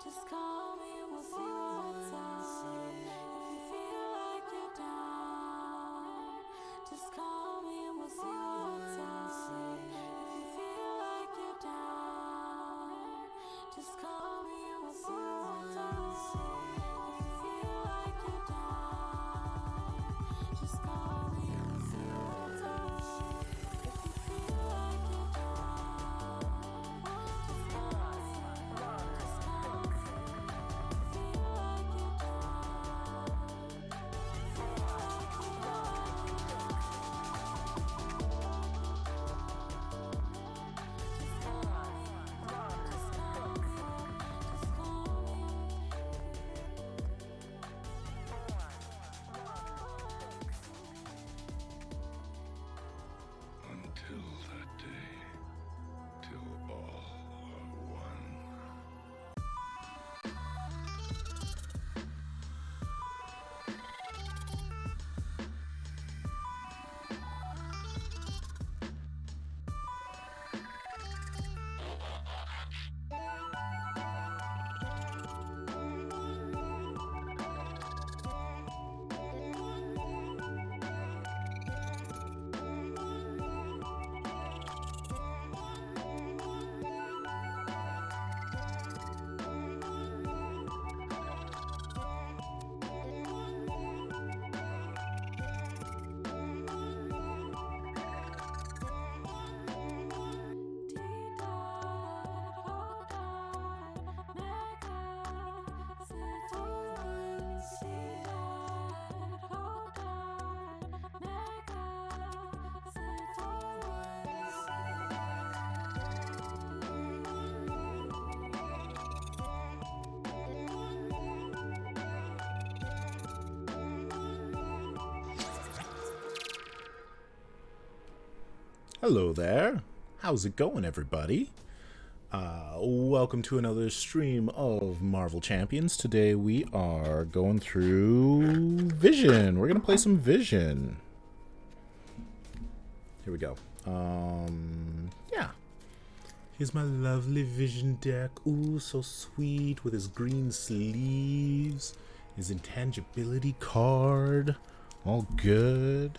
Just call me and we'll see what's up. If you feel like you're down, just call me and we'll see what's up. If you feel like you're down, just call me and we'll see what's up. If you feel like you're down, just call me and we'll see what's up. If you feel like you're down, just call me. Just call me. Feel like you're down. Feel like you're down. Just call me. Just call me. Just call Until that day, till all are one. Hello there. How's it going, everybody? Welcome to another stream of Marvel Champions. Today we are going through Vision. We're going to play some Vision. Here we go. Yeah. Here's my lovely Vision deck. Ooh, so sweet with his green sleeves. His intangibility card. All good.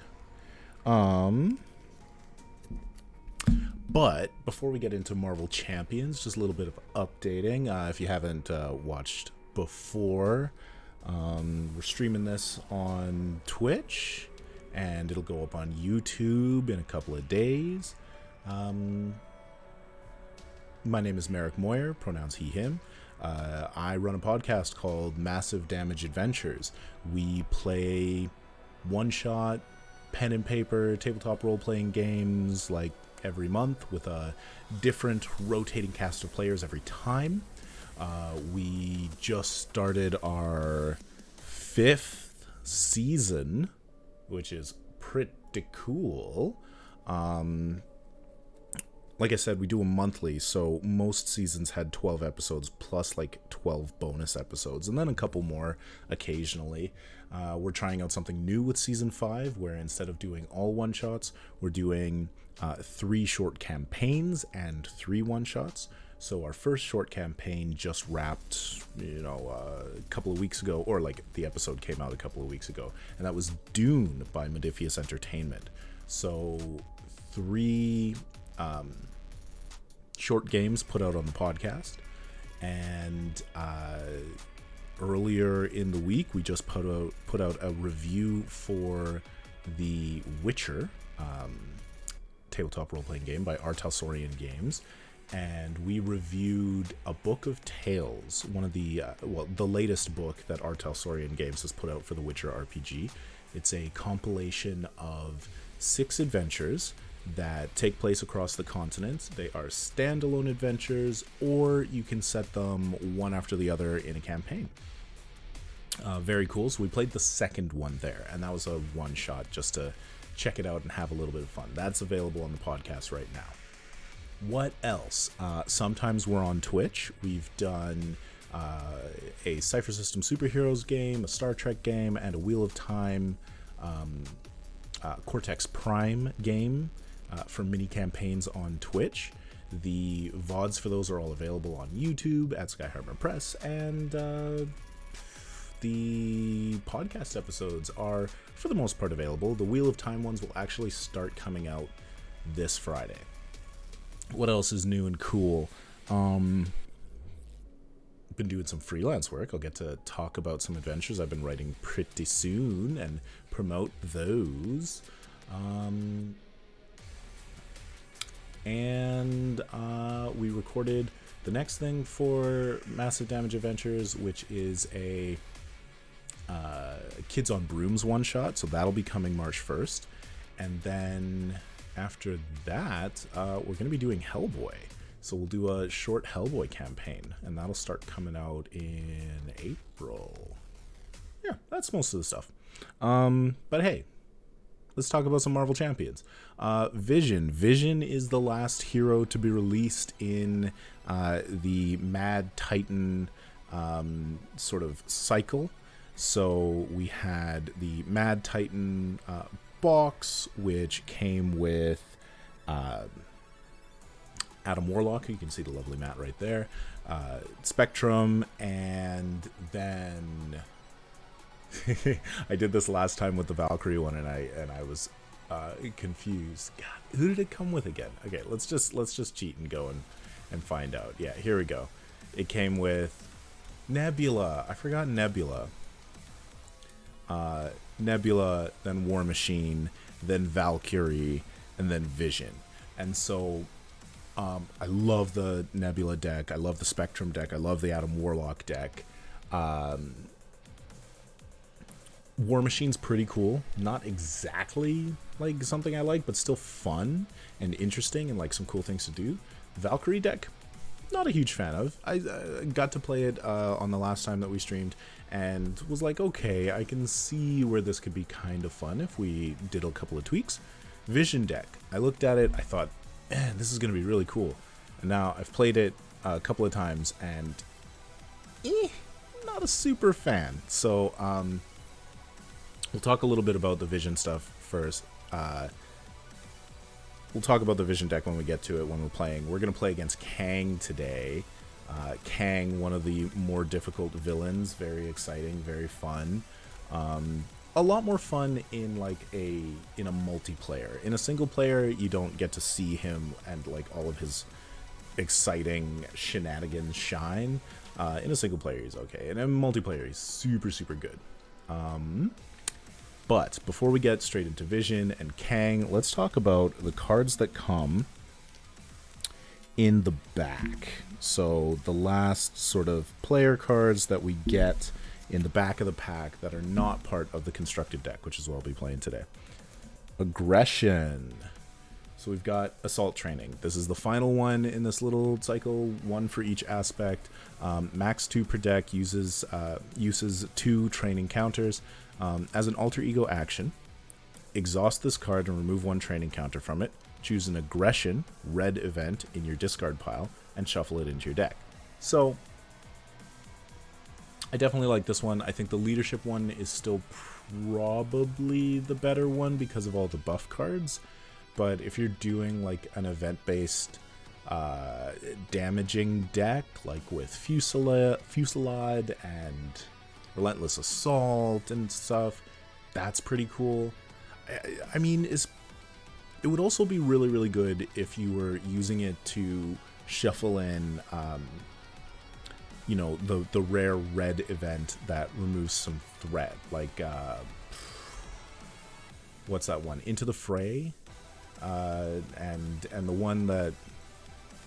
But before we get into Marvel Champions, just a little bit of updating. If you haven't watched before, we're streaming this on Twitch, and it'll go up on YouTube in a couple of days. My name is Meric Moyer, pronouns he, him. I run a podcast called Massive Damage Adventures. We play one-shot, pen and paper, tabletop role-playing games, like every month with a different rotating cast of players every time. We just started our 5th season, which is pretty cool. Like I said, we do them monthly, so most seasons had 12 episodes plus like 12 bonus episodes, and then a couple more occasionally. We're trying out something new with season 5, where instead of doing all one-shots, we're doing 3 short campaigns and 3 one-shots. So our first short campaign just wrapped, a couple of weeks ago, or like the episode came out a couple of weeks ago, and that was Dune by Modifius Entertainment. So 3 short games put out on the podcast, and earlier in the week we just put out a review for The Witcher, tabletop role-playing game by Artalsorian Games, and we reviewed a book of tales, one of the the latest book that Artalsorian Games has put out for the Witcher RPG. It's a compilation of 6 adventures that take place across the continent. They are standalone adventures, or you can set them one after the other in a campaign. Very cool. So we played the second one there, and that was a one-shot just to check it out and have a little bit of fun. That's available on the podcast right now. What else? Sometimes we're on Twitch. We've done a Cypher System Superheroes game, a Star Trek game, and a Wheel of Time Cortex Prime game for mini campaigns on Twitch. The VODs for those are all available on YouTube at Sky Harbor Press, and the podcast episodes are, for the most part, available. The Wheel of Time ones will actually start coming out this Friday. What else is new and cool? Been doing some freelance work. I'll get to talk about some adventures I've been writing pretty soon and promote those. And we recorded the next thing for Massive Damage Adventures, which is a Kids on Brooms one-shot, so that'll be coming March 1st. And then after that, we're going to be doing Hellboy. So we'll do a short Hellboy campaign, and that'll start coming out in April. Yeah, that's most of the stuff. But hey, let's talk about some Marvel Champions. Vision. Vision is the last hero to be released in the Mad Titan sort of cycle. So we had the Mad Titan box, which came with Adam Warlock. You can see the lovely mat right there. Spectrum, and then I did this last time with the Valkyrie one, and I was confused. God, who did it come with again? Okay, let's just cheat and go and find out. Yeah, here we go. It came with Nebula. I forgot Nebula. Nebula, then War Machine, then Valkyrie, and then Vision. And so I love the Nebula deck. I love the Spectrum deck. I love the Adam Warlock deck. War Machine's pretty cool. Not exactly like something I like, but still fun and interesting and like some cool things to do. Valkyrie deck, not a huge fan of. I got to play it on the last time that we streamed and was like, okay, I can see where this could be kind of fun if we did a couple of tweaks. Vision deck, I looked at it, I thought, man, this is going to be really cool. And now I've played it a couple of times and not a super fan. So we'll talk a little bit about the Vision stuff first. We'll talk about the Vision deck when we get to it, when we're playing. We're going to play against Kang today. Kang, one of the more difficult villains. Very exciting, very fun. A lot more fun in a multiplayer. In a single player, you don't get to see him and like all of his exciting shenanigans shine. In a single player, he's okay. And in multiplayer, he's super, super good. But before we get straight into Vision and Kang, let's talk about the cards that come in the back. So the last sort of player cards that we get in the back of the pack that are not part of the constructed deck, which is what I'll be playing today. Aggression. So we've got Assault Training. This is the final one in this little cycle, one for each aspect. Max 2 per deck, uses 2 training counters. As an alter ego action, exhaust this card and remove 1 training counter from it. Choose an Aggression red event in your discard pile and shuffle it into your deck. So I definitely like this one. I think the Leadership one is still probably the better one because of all the buff cards. But if you're doing like an event-based damaging deck, like with Fusillade and Relentless Assault and stuff, that's pretty cool. I mean, it would also be really, really good if you were using it to shuffle in, the rare red event that removes some threat. Like, what's that one? Into the Fray? And the one that...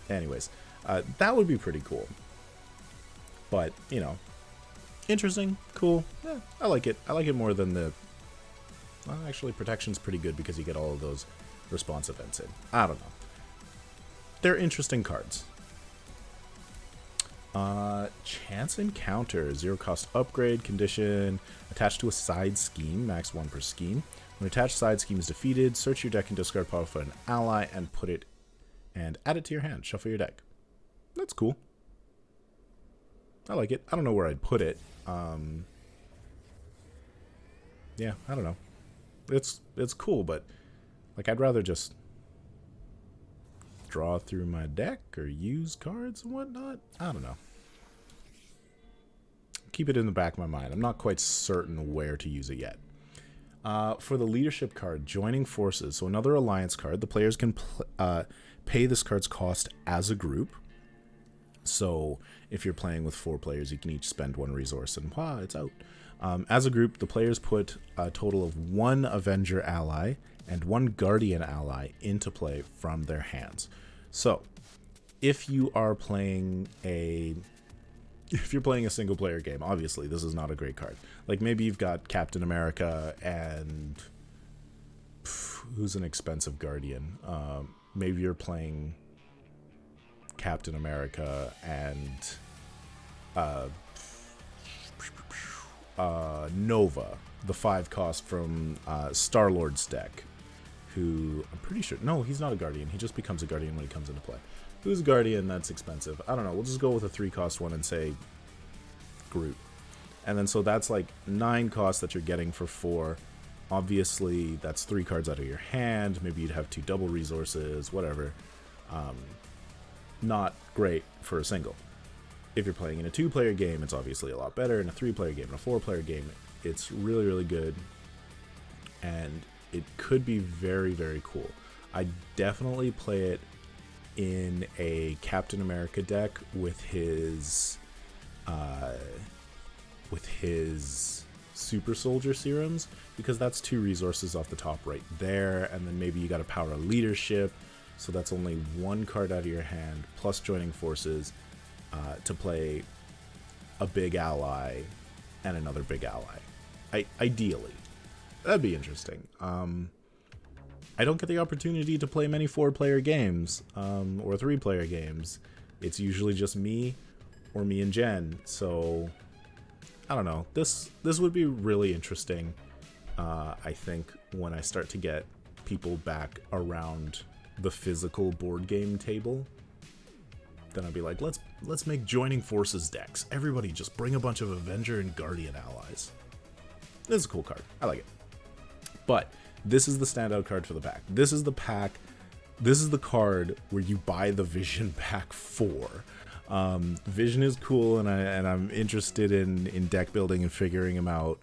Anyways, that would be pretty cool. But, interesting, cool. Yeah, I like it. I like it more than the... Well, actually, Protection's pretty good because you get all of those response events in. I don't know. They're interesting cards. Chance Encounter, 0 cost upgrade, condition, attached to a side scheme, max 1 per scheme. When attached side scheme is defeated, search your deck and discard pile for an ally and add it to your hand. Shuffle your deck. That's cool. I like it. I don't know where I'd put it. Yeah, I don't know. It's cool, but like I'd rather just draw through my deck or use cards and whatnot. I don't know. Keep it in the back of my mind. I'm not quite certain where to use it yet. For the leadership card, joining forces. So another alliance card. The players can pay this card's cost as a group. So if you're playing with 4 players, you can each spend 1 resource and it's out. As a group, the players put a total of 1 Avenger ally and 1 Guardian ally into play from their hands. So if you are playing a single player game, obviously this is not a great card. Like maybe you've got Captain America and who's an expensive Guardian? Maybe you're playing Captain America and Nova, the 5 cost from Star-Lord's deck, who I'm pretty sure, no, he's not a Guardian. He just becomes a Guardian when he comes into play. Who's a Guardian that's expensive? I don't know. We'll just go with a 3 cost one and say Groot. And then so that's like 9 costs that you're getting for 4. Obviously, that's 3 cards out of your hand. Maybe you'd have 2 double resources, whatever. Not great for a single. If you're playing in a 2-player game, it's obviously a lot better. In a 3-player game, in a 4-player game, it's really, really good. And it could be very, very cool. I definitely play it in a Captain America deck with his super soldier serums, because that's 2 resources off the top right there, and then maybe you got a power of leadership, so that's only 1 card out of your hand plus joining forces to play a big ally and another big ally. Ideally, that'd be interesting. I don't get the opportunity to play many 4-player games or 3-player games. It's usually just me or me and Jen. So I don't know. This would be really interesting. I think when I start to get people back around the physical board game table, then I'd be like, let's make joining forces decks. Everybody just bring a bunch of Avenger and Guardian allies. This is a cool card. I like it. But this is the standout card for the pack. This is the pack. This is the card where you buy the Vision pack for. Vision is cool, and I'm interested in deck building and figuring them out.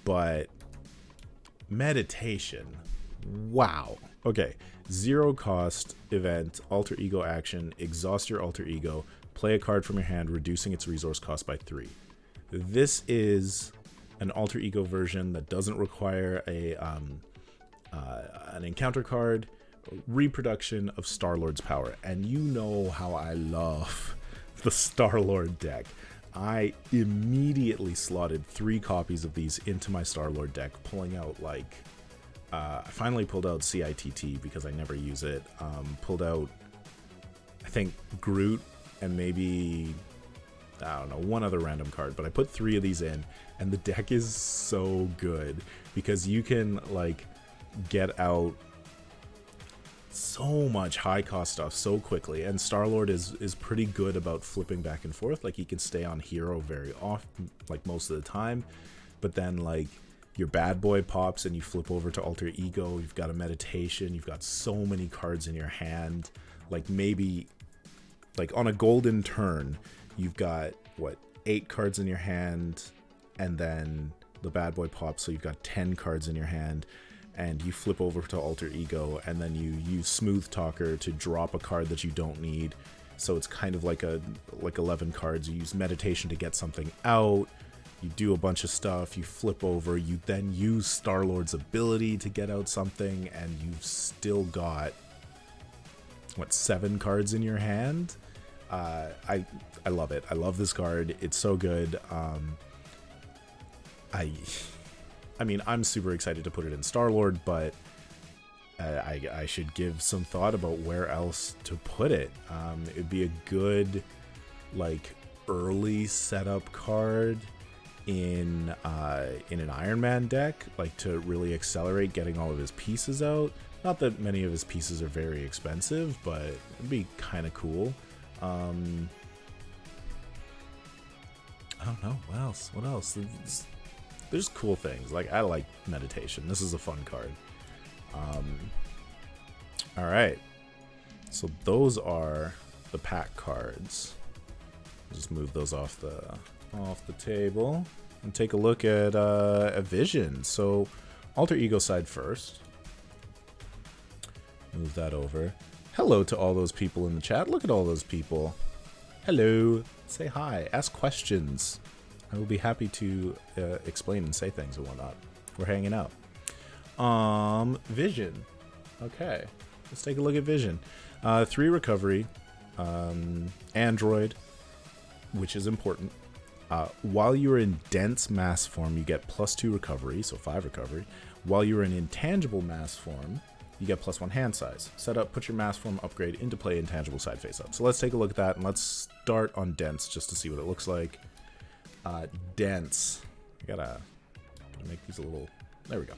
But meditation, wow. Okay, 0 cost event, alter ego action, exhaust your alter ego, play a card from your hand, reducing its resource cost by 3. This is an alter ego version that doesn't require an encounter card, reproduction of Star-Lord's power. And you know how I love the Star-Lord deck. I immediately slotted 3 copies of these into my Star-Lord deck, pulling out like I finally pulled out CITT because I never use it. Pulled out, I think, Groot and maybe, I don't know, 1 other random card. But I put 3 of these in, and the deck is so good because you can like get out so much high cost stuff so quickly, and Star-Lord is pretty good about flipping back and forth. Like he can stay on hero very often, like most of the time, but then like your bad boy pops and you flip over to alter ego, you've got a meditation, you've got so many cards in your hand. Like maybe like on a golden turn you've got what, 8 cards in your hand, and then the bad boy pops, so you've got 10 cards in your hand, and you flip over to alter ego, and then you use smooth talker to drop a card that you don't need. So it's kind of like 11 cards. You use meditation to get something out, you do a bunch of stuff, you flip over, you then use Star-Lord's ability to get out something, and you've still got what, 7 cards in your hand. I love it. I love this card. It's so good. I mean, I'm super excited to put it in Star-Lord, but I should give some thought about where else to put it. It'd be a good, like, early setup card in an Iron Man deck, like to really accelerate getting all of his pieces out. Not that many of his pieces are very expensive, but it'd be kind of cool. I don't know. What else? There's cool things. Like, I like meditation. This is a fun card. All right. So those are the pack cards. Just move those off the table and take a look at a vision. So alter ego side first. Move that over. Hello to all those people in the chat. Look at all those people. Hello. Say hi. Ask questions. I will be happy to explain and say things and whatnot. We're hanging out. Vision. Okay. Let's take a look at Vision. 3 recovery. Android, which is important. While you're in dense mass form, you get +2 recovery, so 5 recovery. While you're in intangible mass form, you get +1 hand size. Set up, put your mass form upgrade into play, intangible side face up. So let's take a look at that, and let's start on dense just to see what it looks like. Dense. I gotta make these a little... There we go.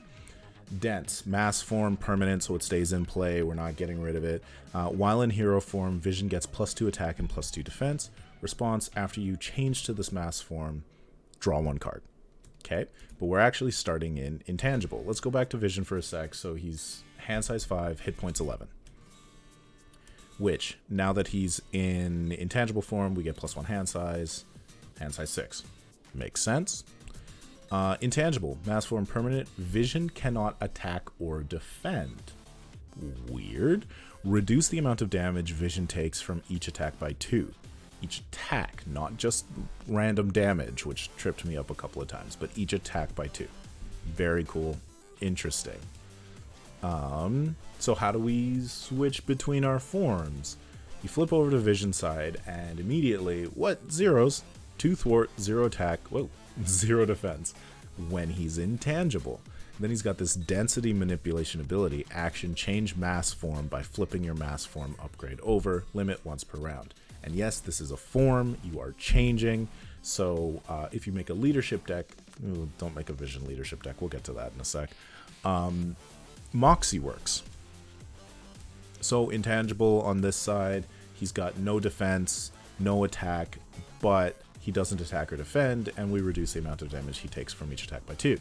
Dense. Mass form permanent, so it stays in play. We're not getting rid of it. While in hero form, Vision gets +2 attack and +2 defense. Response, after you change to this mass form, draw 1 card. Okay, but we're actually starting in intangible. Let's go back to Vision for a sec. So he's hand size 5, hit points 11. Which, now that he's in intangible form, we get +1 hand size 6. Makes sense. Intangible, mass form permanent, Vision cannot attack or defend. Weird. Reduce the amount of damage Vision takes from each attack by 2. Each attack, not just random damage, which tripped me up a couple of times, but each attack by 2. Very cool. Interesting. So how do we switch between our forms? You flip over to Vision side, and immediately, what? Zeros. 2 thwart, 0 attack, whoa, 0 defense when he's intangible. Then he's got this density manipulation ability, action change mass form by flipping your mass form upgrade over, limit once per round. And yes, this is a form, you are changing, so if you make a leadership deck, don't make a Vision leadership deck, we'll get to that in a sec. Moxie works. So intangible on this side, he's got no defense, no attack, but he doesn't attack or defend, and we reduce the amount of damage he takes from each attack by 2.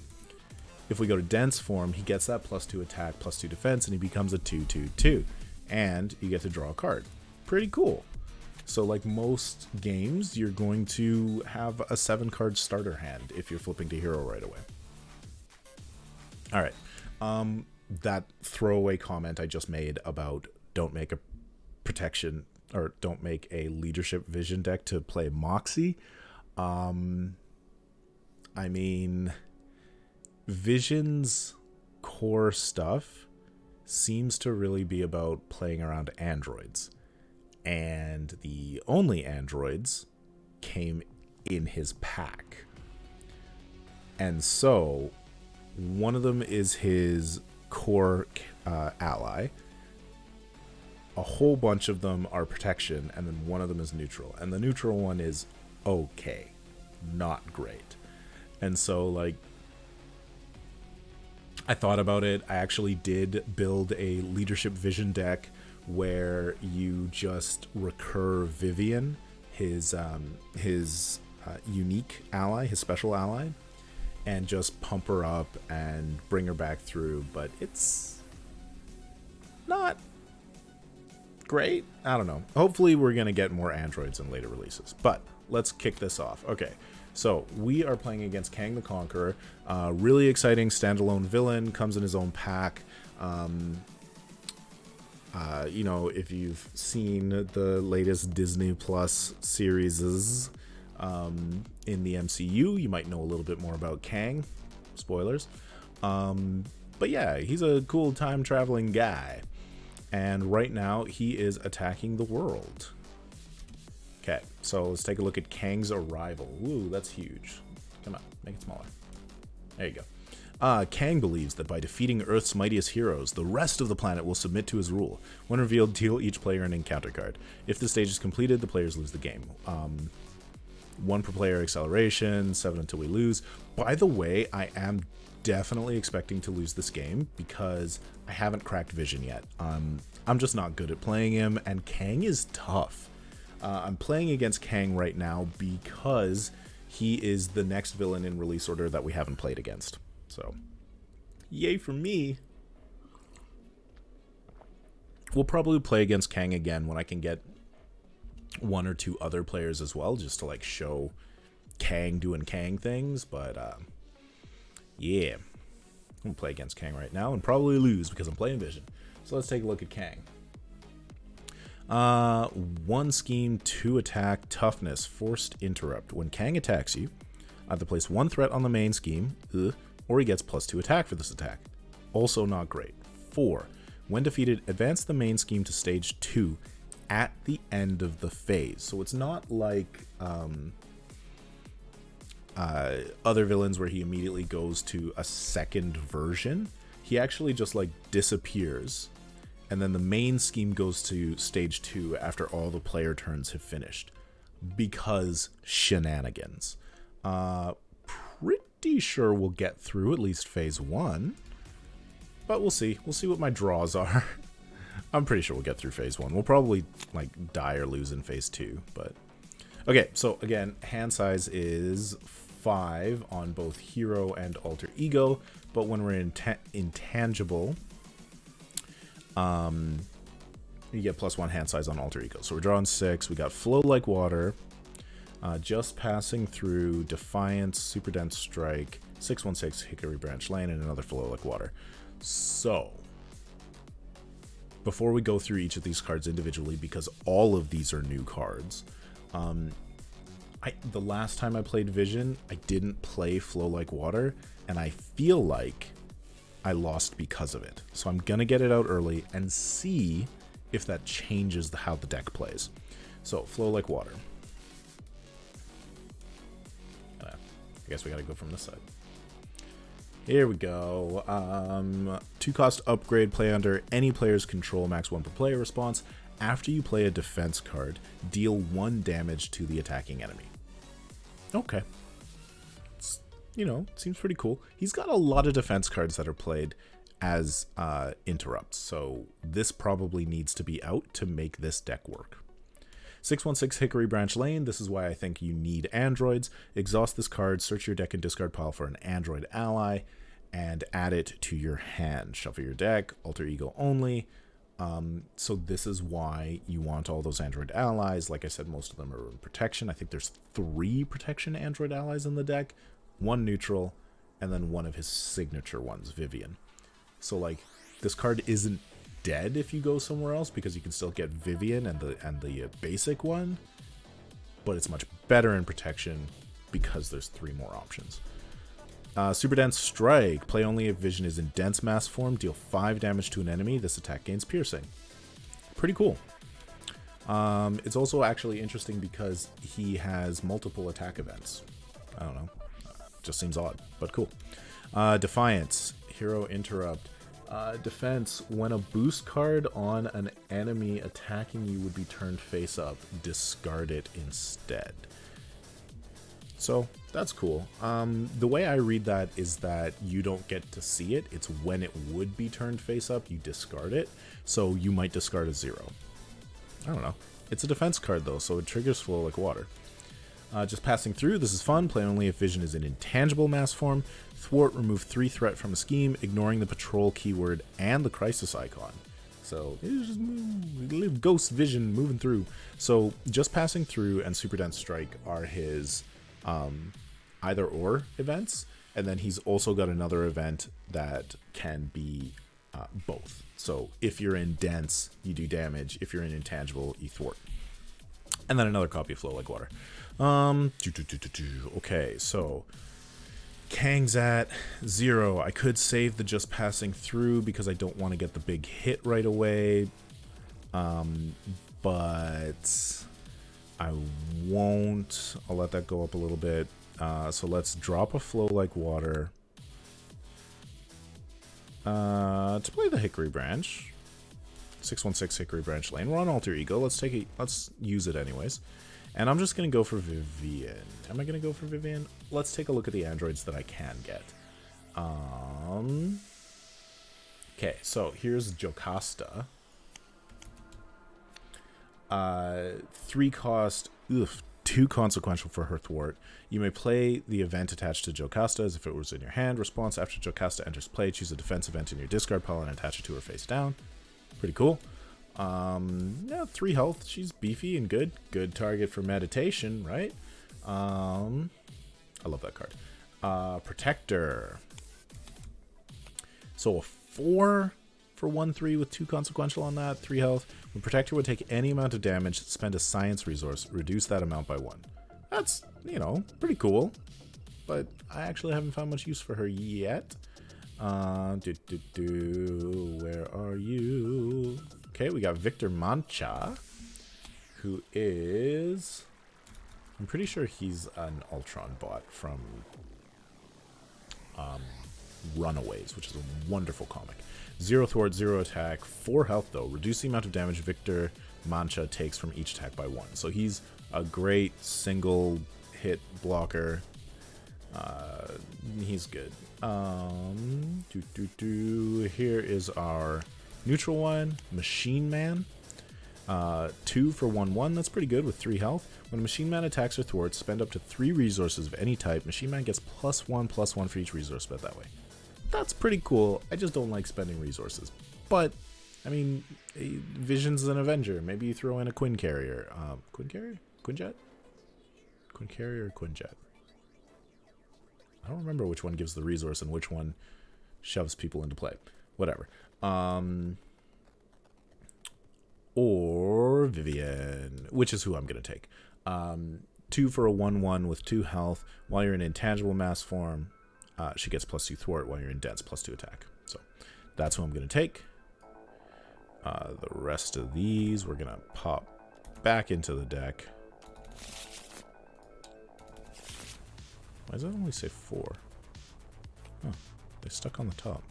If we go to dense form, he gets that +2 attack, +2 defense, and he becomes a 2/2/2. And you get to draw a card. Pretty cool. So like most games, you're going to have a 7-card starter hand if you're flipping to hero right away. Alright. That throwaway comment I just made about don't make a protection or don't make a leadership Vision deck to play Moxie. I mean, Vision's core stuff seems to really be about playing around androids. And the only androids came in his pack. And so, one of them is his core ally. A whole bunch of them are protection, and then one of them is neutral. And the neutral one is okay, not great. And so, like, I thought about it. I actually did build a leadership Vision deck where you just recur Vivian, his unique ally, his special ally, and just pump her up and bring her back through. But it's not great. I don't know. Hopefully we're going to get more androids in later releases. But let's kick this off. Okay, so we are playing against Kang the Conqueror. Really exciting standalone villain. Comes in his own pack. You know, if you've seen the latest Disney Plus series in the MCU, you might know a little bit more about Kang. Spoilers. But yeah, he's a cool time-traveling guy. And right now, he is attacking the world. Okay, so let's take a look at Kang's arrival. Ooh, that's huge. Come on, make it smaller. There you go. Kang believes that by defeating Earth's mightiest heroes, the rest of the planet will submit to his rule. When revealed, deal each player an encounter card. If the stage is completed, the players lose the game. 1 per player acceleration, 7 until we lose. By the way, I am definitely expecting to lose this game because I haven't cracked Vision yet. I'm just not good at playing him, and Kang is tough. I'm playing against Kang right now because he is the next villain in release order that we haven't played against. So, yay for me. We'll probably play against Kang again when I can get one or two other players as well, just to like show Kang doing Kang things. But yeah, I'm gonna play against Kang right now and probably lose because I'm playing Vision. So let's take a look at Kang. 1 scheme, 2 attack, toughness, forced interrupt. When Kang attacks you, either place 1 threat on the main scheme, or he gets +2 attack for this attack. Also not great. 4. When defeated, advance the main scheme to stage 2 at the end of the phase. So it's not like other villains where he immediately goes to a second version. He actually just like disappears, and then the main scheme goes to stage 2 after all the player turns have finished, because shenanigans. Pretty sure we'll get through at least phase 1, but we'll see. We'll see what my draws are. I'm pretty sure we'll get through phase 1. We'll probably like die or lose in phase 2, but okay. So again, hand size is 5 on both hero and alter ego, but when we're intangible, you get +1 hand size on alter ego. So we're drawing 6. We got flow like water, just passing through, defiance, super dense strike, 616 hickory branch lane, and another flow like water. So before we go through each of these cards individually, because all of these are new cards, the last time I played Vision, I didn't play Flow Like Water, and I feel like I lost because of it. So I'm gonna get it out early and see if that changes how the deck plays. So Flow Like Water. I guess we gotta go from this side. Here we go. 2-cost upgrade, play under any player's control, max 1 per player response. After you play a defense card, deal 1 damage to the attacking enemy. Okay. Seems pretty cool. He's got a lot of defense cards that are played as interrupts, so this probably needs to be out to make this deck work. 616 Hickory Branch Lane. This is why I think you need androids. Exhaust this card, search your deck and discard pile for an android ally, and add it to your hand. Shuffle your deck, alter ego only. So this is why you want all those android allies. Like I said, most of them are in protection. I think there's 3 protection android allies in the deck, 1 neutral, and then 1 of his signature ones, Vivian. So like, this card isn't dead if you go somewhere else, because you can still get Vivian and the basic one, but it's much better in protection because there's 3 more options. Super Dense Strike. Play only if Vision is in dense mass form. Deal 5 damage to an enemy. This attack gains piercing. Pretty cool. It's also actually interesting because he has multiple attack events. I don't know. Just seems odd, but cool. Defiance. Hero Interrupt. Defense. When a boost card on an enemy attacking you would be turned face up, discard it instead. So that's cool. The way I read that is that you don't get to see it. It's when it would be turned face up, you discard it. So you might discard a 0. I don't know. It's a defense card though, so it triggers Flow Like Water. Just passing through. This is fun. Play only if Vision is in intangible mass form. Thwart. Remove 3 threat from a scheme, ignoring the patrol keyword and the crisis icon. So just Ghost Vision moving through. So just passing through and Super Dense Strike are his either or events, and then he's also got another event that can be both. So if you're in dense, you do damage. If you're in intangible, you thwart. And then another copy of Flow Like Water. Okay, so Kang's at 0. I could save the just passing through because I don't want to get the big hit right away, but I won't. I'll let that go up a little bit. So let's drop a Flow Like Water to play the Hickory Branch. 616 Hickory Branch Lane. We're on Alter Ego. Let's use it anyways. And I'm just gonna go for Vivian. Am I gonna go for Vivian? Let's take a look at the androids that I can get. Okay, so here's Jocasta. 3 cost, 2 consequential for her thwart. You may play the event attached to Jocasta as if it was in your hand. Response: after Jocasta enters play, choose a defense event in your discard pile and attach it to her face down. Pretty cool. Yeah, 3 health. She's beefy and good. Good target for meditation, right? I love that card. Protector. So a 4 for 1/3 with 2 consequential on that, 3 health. When Protector would take any amount of damage, spend a science resource, reduce that amount by 1. That's, you know, pretty cool. But I actually haven't found much use for her yet. Where are you? Okay, we got Victor Mancha, who is... I'm pretty sure he's an Ultron bot from Runaways, which is a wonderful comic. 0 thwart, 0 attack, 4 health though. Reduce the amount of damage Victor Mancha takes from each attack by 1. So he's a great single hit blocker. He's good. Here is our neutral one, Machine Man. 2 for 1/1. That's pretty good with 3 health. When a Machine Man attacks or thwarts, spend up to 3 resources of any type. Machine Man gets +1/+1 for each resource spent that way. That's pretty cool. I just don't like spending resources. But, I mean, Vision's an Avenger. Maybe you throw in a Quinn Carrier. Quinn Carrier? Quinjet? Quinn Carrier or Quinjet? I don't remember which one gives the resource and which one shoves people into play. Whatever. Or Vivian, which is who I'm going to take. 2 for a 1/1 with 2 health. While you're in intangible mass form, she gets +2 thwart. While you're in dense, +2 attack. So that's who I'm going to take. The rest of these we're going to pop back into the deck. Why does that only say 4? Oh, they stuck on the top.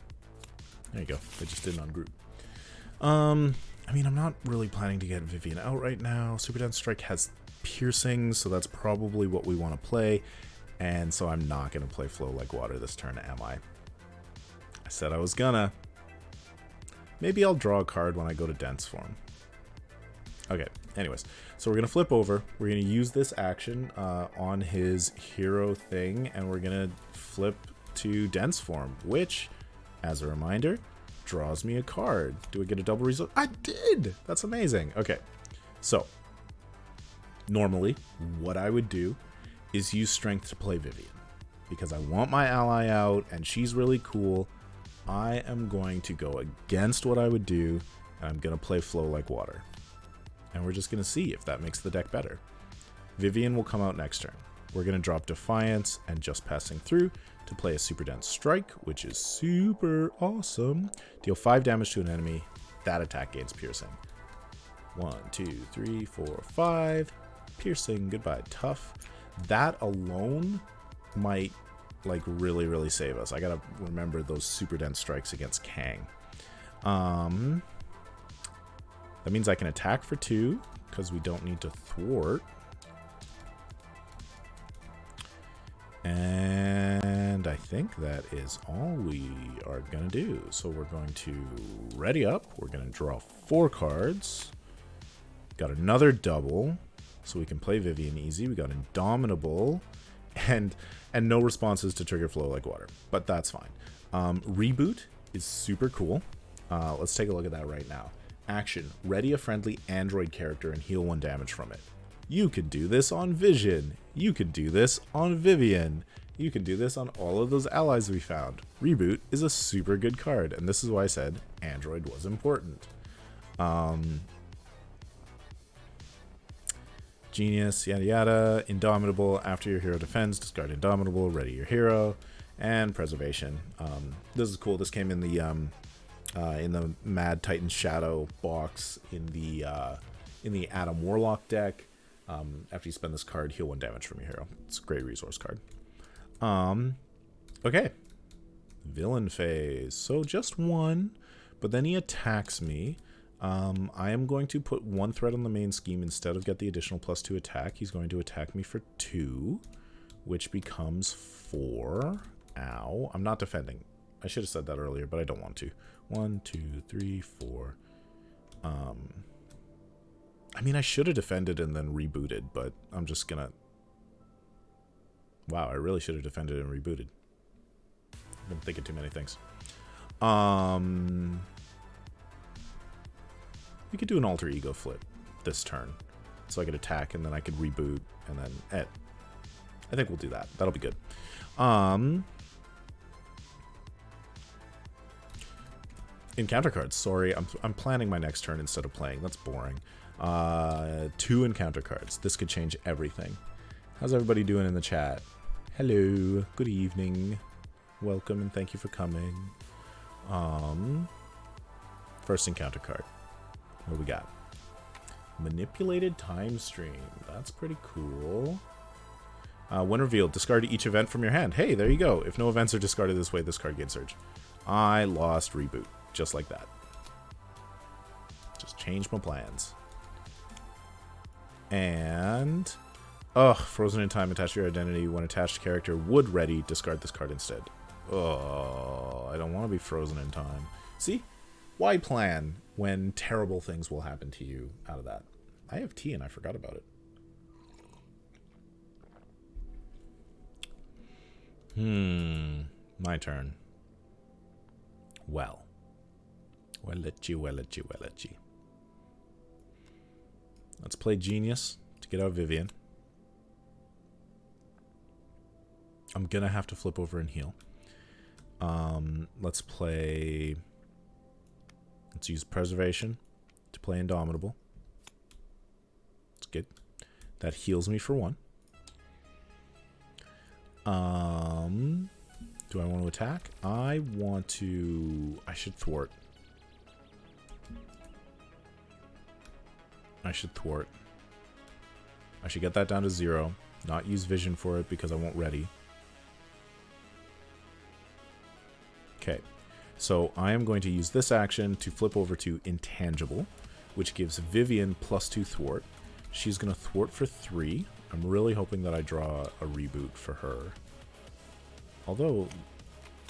There you go. They just didn't ungroup. I mean, I'm not really planning to get Vivian out right now. Super Dense Strike has piercing, so that's probably what we want to play. And so I'm not going to play Flow Like Water this turn, am I? I said I was gonna. Maybe I'll draw a card when I go to Dense form. Okay, anyways. So we're going to flip over. We're going to use this action on his hero thing, and we're going to flip to Dense form, which, as a reminder, draws me a card. Do I get a double resource? I did! That's amazing. Okay, so normally what I would do is use Strength to play Vivian, because I want my ally out and she's really cool. I am going to go against what I would do, and I'm going to play Flow Like Water. And we're just going to see if that makes the deck better. Vivian will come out next turn. We're going to drop Defiance and Just Passing Through to play a Super Dense Strike, which is super awesome. Deal 5 damage to an enemy. That attack gains Piercing. 1, 2, 3, 4, 5. Piercing, goodbye, tough. That alone might, like, really, really save us. I gotta remember those Super Dense Strikes against Kang. That means I can attack for 2, because we don't need to thwart. And I think that is all we are going to do. So we're going to ready up. We're going to draw 4 cards. Got another double, so we can play Vivian easy. We got Indomitable, and no responses to trigger Flow Like Water, but that's fine. Reboot is super cool. Let's take a look at that right now. Action, ready a friendly android character and heal 1 damage from it. You could do this on Vision. You could do this on Vivian. You can do this on all of those allies we found. Reboot is a super good card, and this is why I said Android was important. Genius, yada yada. Indomitable, after your hero defends, discard Indomitable, ready your hero, and Preservation. This is cool. This came in the Mad Titan Shadow box in the Adam Warlock deck. After you spend this card, heal 1 damage from your hero. It's a great resource card. Okay. Villain phase. So just 1, but then he attacks me. I am going to put 1 threat on the main scheme instead of get the additional +2 attack. He's going to attack me for 2, which becomes 4. Ow. I'm not defending. I should have said that earlier, but I don't want to. 1, 2, 3, 4. I mean, I should have defended and then rebooted, but I'm just gonna... Wow, I really should have defended and rebooted. I've been thinking too many things. We could do an alter ego flip this turn. So I could attack and then I could reboot and then I think we'll do that. That'll be good. Encounter cards. Sorry, I'm planning my next turn instead of playing. That's boring. 2 encounter cards. This could change everything. How's everybody doing in the chat? Hello. Good evening. Welcome and thank you for coming. First encounter card. What we got? Manipulated time stream. That's pretty cool. When revealed, discard each event from your hand. Hey, there you go. If no events are discarded this way, this card gains surge. I lost reboot. Just like that. Just changed my plans. And... frozen in time. Attach your identity. When attached character would ready, discard this card instead. Oh, I don't want to be frozen in time. See? Why plan when terrible things will happen to you out of that? I have tea and I forgot about it. My turn. Well, let you. Let's play Genius to get out Vivian. I'm gonna have to flip over and heal. Let's use Preservation to play Indomitable. It's good. That heals me for 1. Do I want to attack? I should thwart. I should get that down to 0. Not use vision for it because I won't ready. Okay. So I am going to use this action to flip over to Intangible, which gives Vivian +2 thwart. She's going to thwart for 3. I'm really hoping that I draw a reboot for her. Although,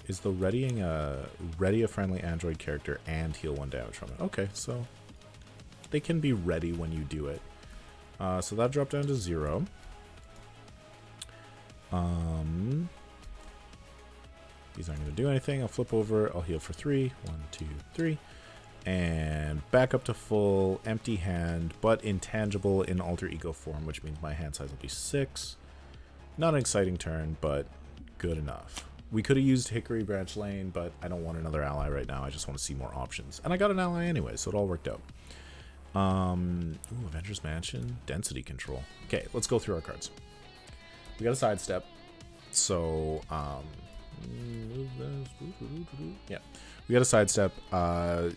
is the ready a friendly android character and heal 1 damage from it? Okay, so they can be ready when you do it. So that dropped down to 0. These aren't going to do anything. I'll flip over. I'll heal for 3. 1, 2, 3. And back up to full. Empty hand, but intangible in alter ego form, which means my hand size will be 6. Not an exciting turn, but good enough. We could have used Hickory Branch Lane, but I don't want another ally right now. I just want to see more options. And I got an ally anyway, so it all worked out. Ooh, Avengers Mansion. Density control. Okay, let's go through our cards. We got a sidestep. So, yeah, we got a sidestep.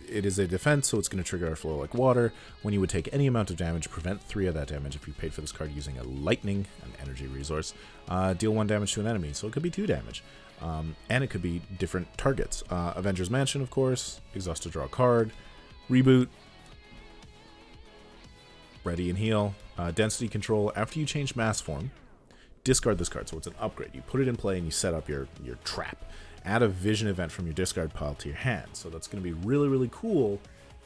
It is a defense, so it's going to trigger our flow like water. When you would take any amount of damage, prevent 3 of that damage if you paid for this card using a lightning, an energy resource. Deal 1 damage to an enemy, so it could be 2 damage. And it could be different targets. Avengers Mansion, of course. Exhaust to draw a card. Reboot. Ready and heal. Density control. After you change mass form, discard this card, so it's an upgrade. You put it in play and you set up your trap. Add a vision event from your discard pile to your hand. So that's going to be really, really cool.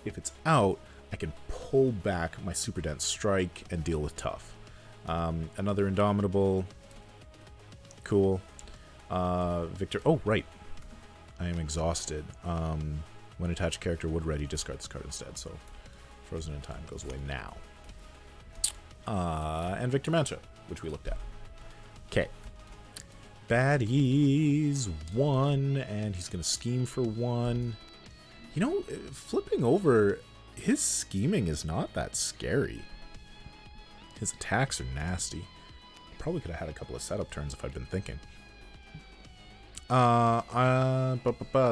If it's out, I can pull back my super dense strike and deal with tough. Another Indomitable. Cool. Victor. Oh, right. I am exhausted. When attached character would ready, discard this card instead. So Frozen in Time goes away now. And Victor Mantra, which we looked at. Okay. Baddies 1, and he's going to scheme for 1. You know, flipping over, his scheming is not that scary. His attacks are nasty. Probably could have had a couple of setup turns if I'd been thinking.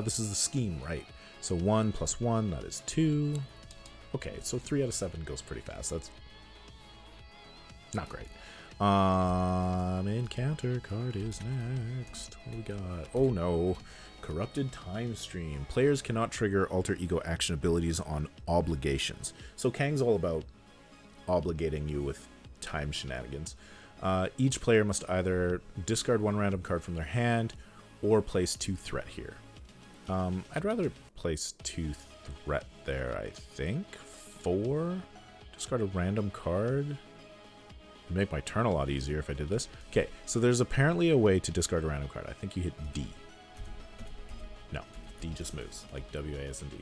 This is the scheme, right? So 1 + 1, that is 2. Okay, so 3 out of 7 goes pretty fast. That's not great. Encounter card is next. What do we got? Oh no. Corrupted Time Stream. Players cannot trigger alter ego action abilities on obligations. So Kang's all about obligating you with time shenanigans. Each player must either discard 1 random card from their hand or place 2 threat here. I'd rather place 2 threat there, I think. 4. Discard a random card. It'd make my turn a lot easier if I did this. Okay, so there's apparently a way to discard a random card. I think you hit D. No, D just moves, like W, A, S, and D.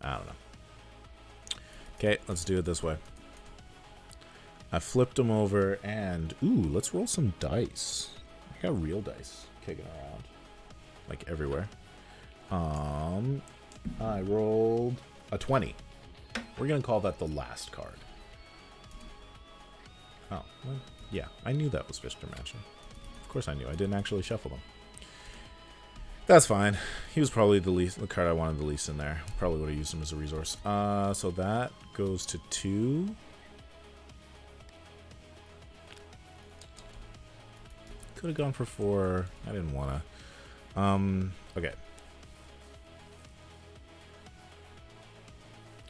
I don't know. Okay, let's do it this way. I flipped them over and... Ooh, let's roll some dice. I got real dice kicking around. Like everywhere. I rolled a 20. We're going to call that the last card. Oh, well, yeah. I knew that was Fister Mansion. Of course I knew. I didn't actually shuffle them. That's fine. He was probably the card I wanted the least in there. Probably would have used him as a resource. So that goes to 2. Could have gone for 4. I didn't want to. Okay.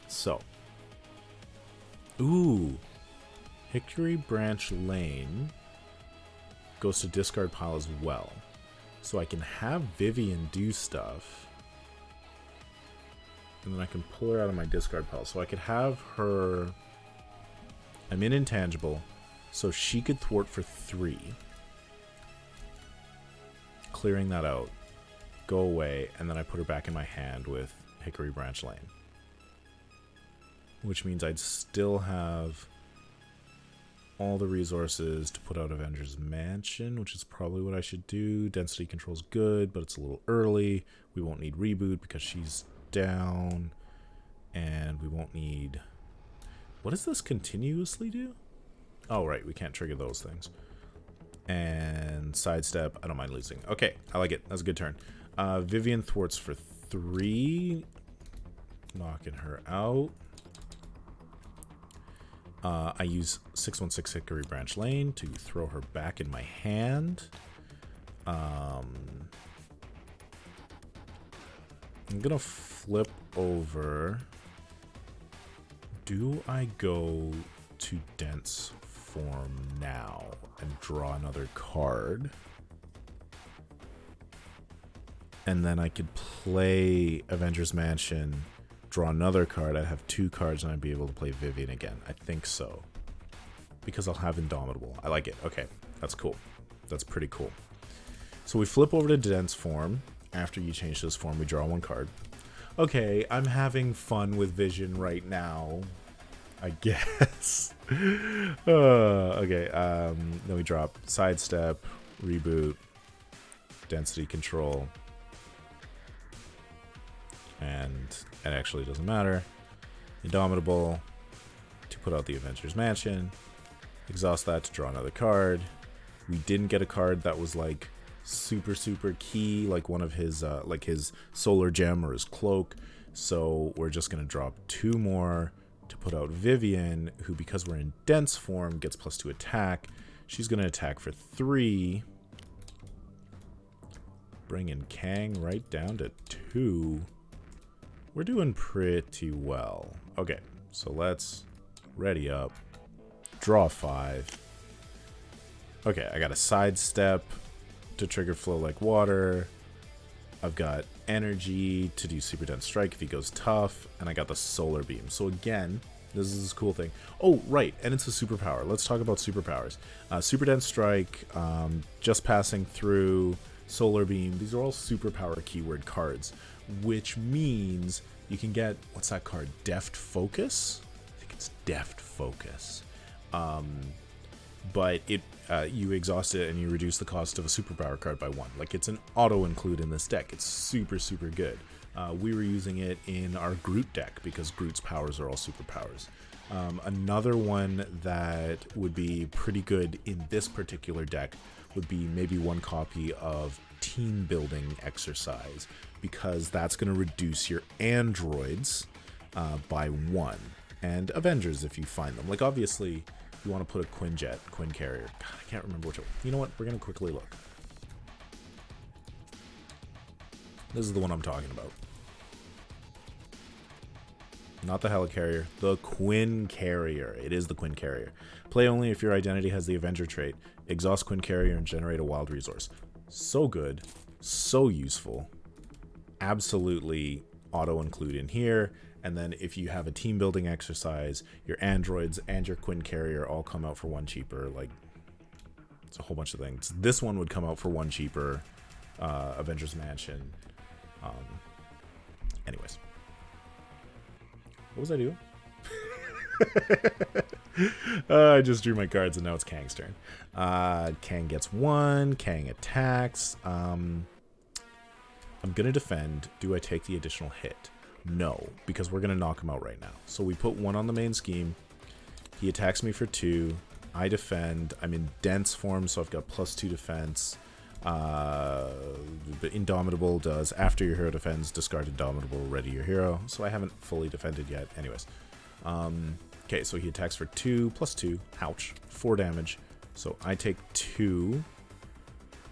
So. Ooh. Hickory Branch Lane goes to discard pile as well. So I can have Vivian do stuff. And then I can pull her out of my discard pile. So I could have her... I'm in intangible. So she could thwart for 3. Clearing that out. Go away. And then I put her back in my hand with Hickory Branch Lane. Which means I'd still have all the resources to put out Avengers Mansion, which is probably what I should do. Density control's good, but it's a little early. We won't need reboot because she's down. And we won't need... What does this continuously do? Oh, right. We can't trigger those things. And sidestep. I don't mind losing. Okay. I like it. That's a good turn. Vivian thwarts for 3. Knocking her out. I use 616 Hickory Branch Lane to throw her back in my hand. I'm gonna flip over. Do I go to dense form now and draw another card? And then I could play Avengers Mansion, draw another card. I'd have 2 cards and I'd be able to play Vivian again. I think so. Because I'll have Indomitable. I like it. Okay, that's cool. That's pretty cool. So we flip over to dense form. After you change this form, we draw 1 card. Okay, I'm having fun with Vision right now, I guess. Okay, then we drop sidestep, reboot, density control, and it actually doesn't matter. Indomitable to put out the Avengers Mansion. Exhaust that to draw another card. We didn't get a card that was like super key, like one of his like his solar gem or his cloak. So we're just gonna drop 2 more to put out Vivian, who, because we're in dense form, gets +2 attack. She's gonna attack for 3. Bringing Kang right down to 2. We're doing pretty well. Okay, so let's ready up. Draw 5. Okay, I got a sidestep to trigger Flow Like Water. I've got energy to do super dense strike if he goes tough, and I got the solar beam. So again, this is a cool thing. Oh, right, and it's a superpower. Let's talk about superpowers. Super dense strike, just passing through, solar beam. These are all superpower keyword cards, which means you can get, what's that card? Deft Focus? I think it's Deft Focus. But it you exhaust it and you reduce the cost of a superpower card by 1. Like, it's an auto include in this deck. It's super good. We were using it in our Groot deck because Groot's powers are all superpowers. Another one that would be pretty good in this particular deck would be maybe 1 copy of Team Building Exercise, because that's going to reduce your androids by 1. And Avengers if you find them. Like, obviously, you want to put a Quinn Carrier. God, I can't remember which one. You know what? We're going to quickly look. This is the one I'm talking about. Not the Helicarrier, the Quinn Carrier. It is the Quinn Carrier. Play only if your identity has the Avenger trait. Exhaust Quinn Carrier and generate a wild resource. So good. So useful. Absolutely auto include in here. And then if you have a team building exercise, your androids and your Quinn Carrier all come out for 1 cheaper. Like, it's a whole bunch of things. This one would come out for 1 cheaper. Avengers Mansion. Anyways. What was I doing? I just drew my cards and now it's Kang's turn. Kang gets 1. Kang attacks. I'm going to defend. Do I take the additional hit? No, because we're going to knock him out right now. So we put 1 on the main scheme. He attacks me for 2. I defend. I'm in dense form, so I've got +2 defense. Indomitable does, after your hero defends, discard Indomitable, ready your hero. So I haven't fully defended yet. Anyways. Okay, so he attacks for 2, +2. Ouch. 4 damage. So I take 2.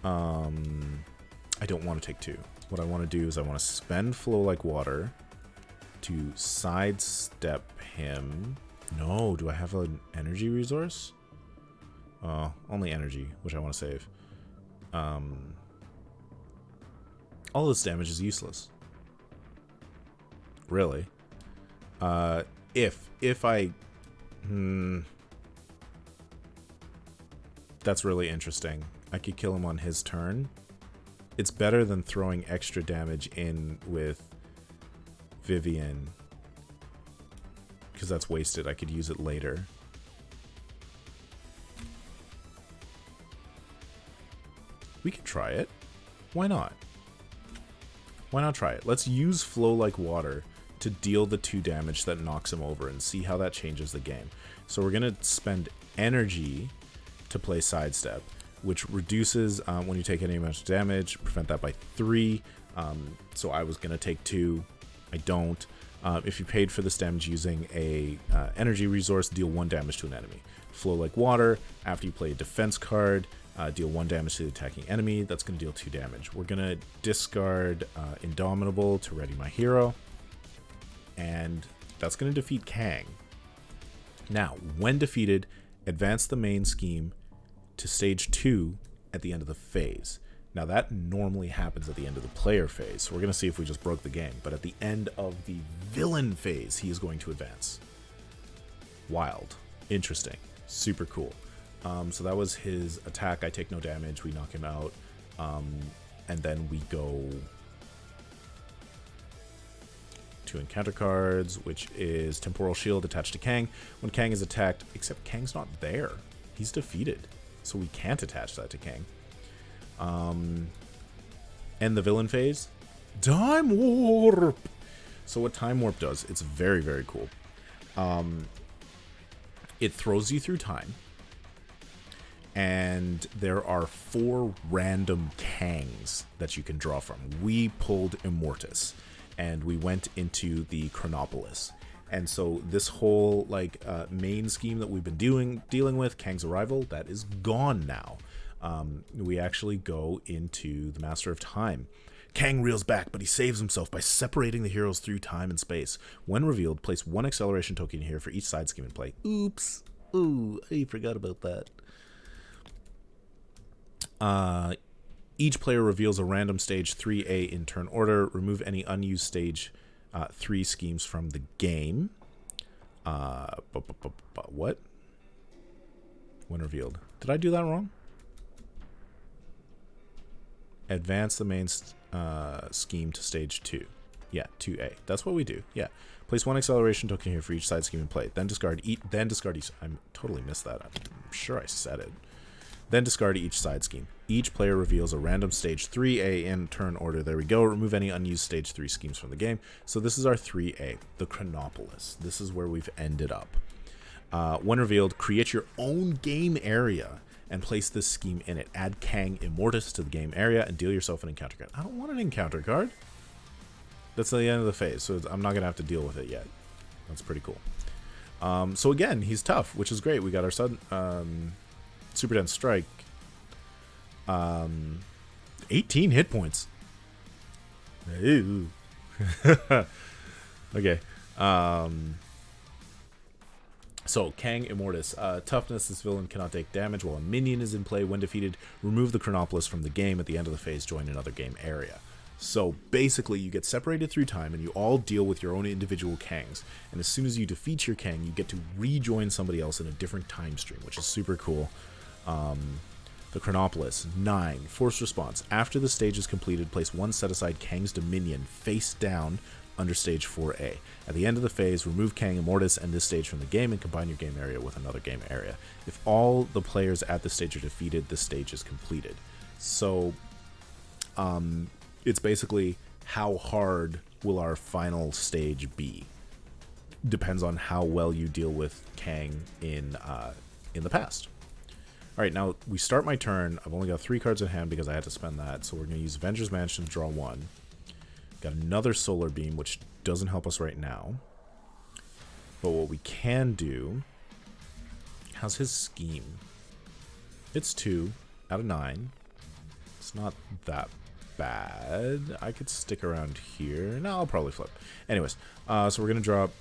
I don't want to take 2. What I want to do is I want to spend Flow Like Water to sidestep him. No, do I have an energy resource? Only energy, which I want to save. All this damage is useless. Really. If I... That's really interesting. I could kill him on his turn. It's better than throwing extra damage in with Vivian, because that's wasted. I could use it later. We could try it. Why not? Why not try it? Let's use Flow Like Water to deal the 2 damage that knocks him over and see how that changes the game. So we're going to spend energy to play Sidestep, which reduces when you take any amount of damage, prevent that by 3. So I was going to take 2. I don't. If you paid for this damage using a energy resource, deal 1 damage to an enemy. Flow Like Water, after you play a defense card, deal 1 damage to the attacking enemy. That's going to deal 2 damage. We're going to discard Indomitable to ready my hero. And that's going to defeat Kang. Now, when defeated, advance the main scheme to stage 2 at the end of the phase. Now, that normally happens at the end of the player phase. So we're going to see if we just broke the game. But at the end of the villain phase, he is going to advance. Wild. Interesting. Super cool. So that was his attack. I take no damage. We knock him out. And then we go to encounter cards, which is Temporal Shield attached to Kang. When Kang is attacked, except Kang's not there. He's defeated. So we can't attach that to Kang. End the villain phase. Time Warp! So what Time Warp does, it's very, very cool. It throws you through time. And there are 4 random Kangs that you can draw from. We pulled Immortus, and we went into the Chronopolis. And so this whole main scheme that we've been dealing with, Kang's Arrival, that is gone now. We actually go into the Master of Time. Kang reels back, but he saves himself by separating the heroes through time and space. When revealed, place 1 acceleration token here for each side scheme in play. Oops. Ooh, I forgot about that. Each player reveals a random stage 3A in turn order. Remove any unused stage 3 schemes from the game. What? When revealed. Did I do that wrong? Advance the main scheme to stage 2. Yeah, 2A. That's what we do. Yeah. Place 1 acceleration token here for each side scheme in play. Then discard each. I totally missed that. I'm sure I said it. Then discard each side scheme. Each player reveals a random stage 3A in turn order. There we go. Remove any unused stage 3 schemes from the game. So this is our 3A, the Chronopolis. This is where we've ended up. When revealed, create your own game area and place this scheme in it. Add Kang Immortus to the game area and deal yourself an encounter card. I don't want an encounter card. That's the end of the phase, so I'm not going to have to deal with it yet. That's pretty cool. So again, he's tough, which is great. We got our Super Dense Strike. 18 hit points. Ooh. Okay. So, Kang Immortus. Toughness, this villain cannot take damage while a minion is in play. When defeated, remove the Chronopolis from the game. At the end of the phase, join another game area. So, basically, you get separated through time, and you all deal with your own individual Kangs. And as soon as you defeat your Kang, you get to rejoin somebody else in a different time stream, which is super cool. The Chronopolis. 9. Force response. After the stage is completed, place 1 set-aside Kang's Dominion face down under stage 4A. At the end of the phase, remove Kang and Mortis and this stage from the game and combine your game area with another game area. If all the players at this stage are defeated, the stage is completed. So it's basically how hard will our final stage be. Depends on how well you deal with Kang in the past. Alright, now we start my turn. I've only got 3 cards in hand because I had to spend that. So we're going to use Avengers Mansion to draw 1. Got another Solar Beam, which doesn't help us right now. But what we can do... How's his scheme? It's 2 out of 9. It's not that bad. I could stick around here. No, I'll probably flip. Anyways, so we're going to drop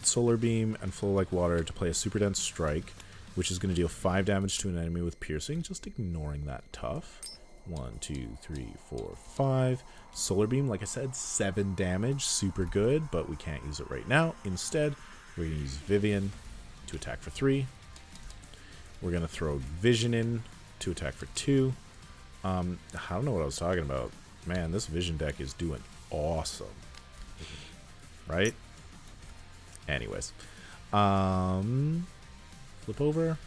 Solar Beam and Flow Like Water to play a Super Dense Strike, which is going to deal 5 damage to an enemy with piercing, just ignoring that tough. 1, 2, 3, 4, 5. Solar Beam, like I said, 7 damage, super good, but we can't use it right now. Instead, we're going to use Vivian to attack for 3. We're going to throw Vision in to attack for 2. I don't know what I was talking about. Man, this Vision deck is doing awesome. Right? Anyways. Flip over,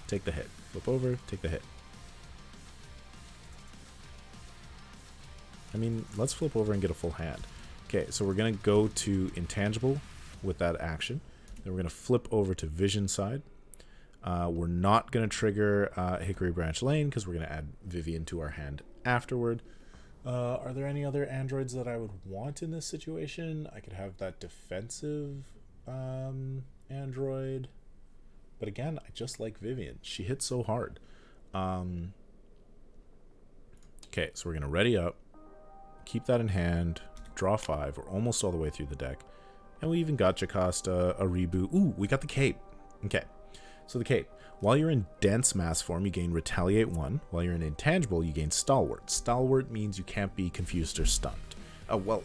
take the hit. Flip over, take the hit. I mean, let's flip over and get a full hand. Okay, so we're going to go to Intangible with that action. Then we're going to flip over to Vision side. We're not going to trigger Hickory Branch Lane because we're going to add Vivian to our hand afterward. Are there any other androids that I would want in this situation? I could have that defensive android. But again, I just like Vivian. She hits so hard. Okay, so we're going to ready up. Keep that in hand. Draw 5. We're almost all the way through the deck. And we even got Jocasta, a reboot. Ooh, we got the cape. Okay, so the cape. While you're in dense mass form, you gain Retaliate 1. While you're in intangible, you gain Stalwart. Stalwart means you can't be confused or stunned. Oh, well...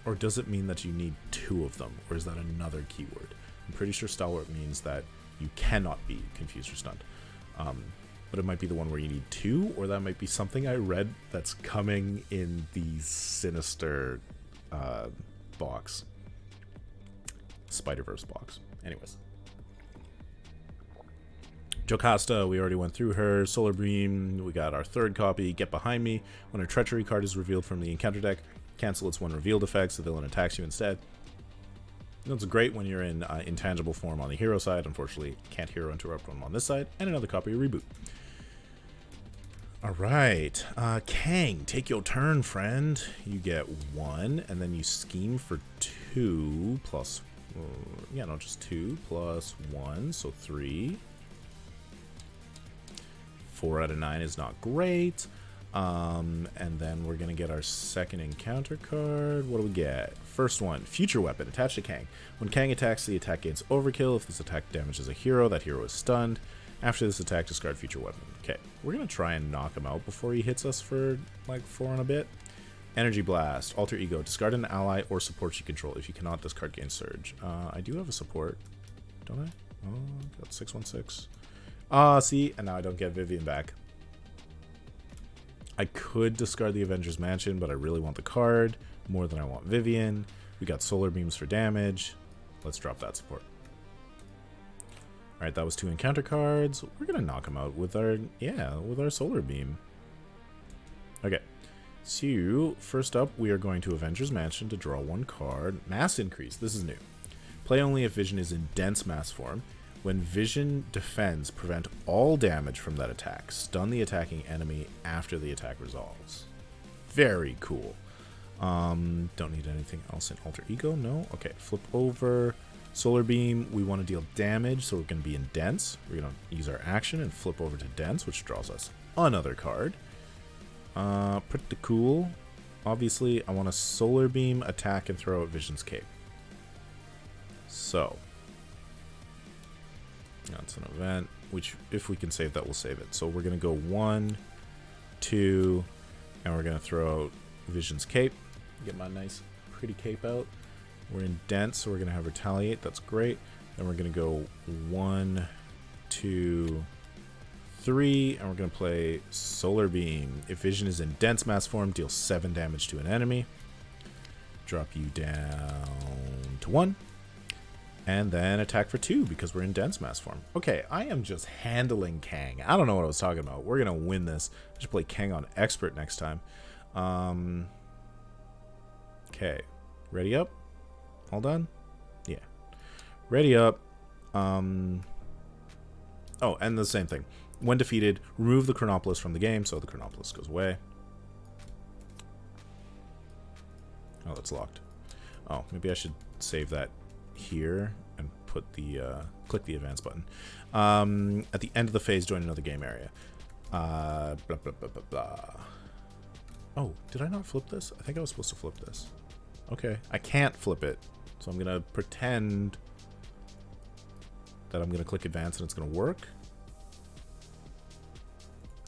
Or does it mean that you need 2 of them? Or is that another keyword? I'm pretty sure Stalwart means that you cannot be confused or stunned. But it might be the one where you need 2, or that might be something I read that's coming in the Sinister box. Spider-Verse box. Anyways. Jocasta, we already went through her. Solar Beam, we got our 3rd copy. Get Behind Me. When a Treachery card is revealed from the encounter deck, cancel its 1 revealed effect, so the villain attacks you instead. It's great when you're in intangible form on the hero side. Unfortunately, can't hero interrupt when I'm on this side. And another copy of Reboot. Alright. Kang, take your turn, friend. You get 1, and then you scheme for 2 plus... yeah, no, just 2 plus 1, so 3. 4 out of 9 is not great. And then we're going to get our second encounter card. What do we get? First one, Future Weapon, attached to Kang. When Kang attacks, the attack gains overkill. If this attack damages a hero, that hero is stunned. After this attack, discard Future Weapon. Okay, we're going to try and knock him out before he hits us for like 4 and a bit. Energy Blast, Alter Ego, discard an ally or support you control. If you cannot, discard gain Surge. I do have a support, don't I? Oh, got 616. See, and now I don't get Vivian back. I could discard the Avengers Mansion, but I really want the card more than I want Vivian. We got Solar Beams for damage. Let's drop that support. Alright, that was 2 encounter cards. We're gonna knock him out with our, with our Solar Beam. Okay, so first up, we are going to Avengers Mansion to draw 1 card. Mass Increase, this is new. Play only if Vision is in dense mass form. When Vision defends, prevent all damage from that attack. Stun the attacking enemy after the attack resolves. Very cool. Don't need anything else in Alter Ego? No? Okay, flip over. Solar Beam, we want to deal damage, so we're going to be in Dense. We're going to use our action and flip over to Dense, which draws us another card. Pretty cool. Obviously, I want a Solar Beam, attack, and throw out Vision's Cape. So... that's an event, which if we can save that, we'll save it. So we're going to go 1, 2, and we're going to throw out Vision's Cape. Get my nice, pretty cape out. We're in Dense, so we're going to have Retaliate. That's great. Then we're going to go 1, 2, 3, and we're going to play Solar Beam. If vision is in dense mass form, deal 7 damage to an enemy. Drop you down to 1. And then attack for 2 because we're in dense mass form. Okay, I am just handling Kang. I don't know what I was talking about. We're going to win this. I should play Kang on Expert next time. Okay, ready up? All done? Yeah. Ready up. Oh, and the same thing. When defeated, remove the Chronopolis from the game, so the Chronopolis goes away. Oh, that's locked. Oh, maybe I should save that here and put the click the advance button. At the end of the phase, join another game area. Blah, blah, blah, blah, blah. Oh, did I not flip this? I think I was supposed to flip this. Okay, I can't flip it, so I'm gonna pretend that I'm gonna click advance and it's gonna work.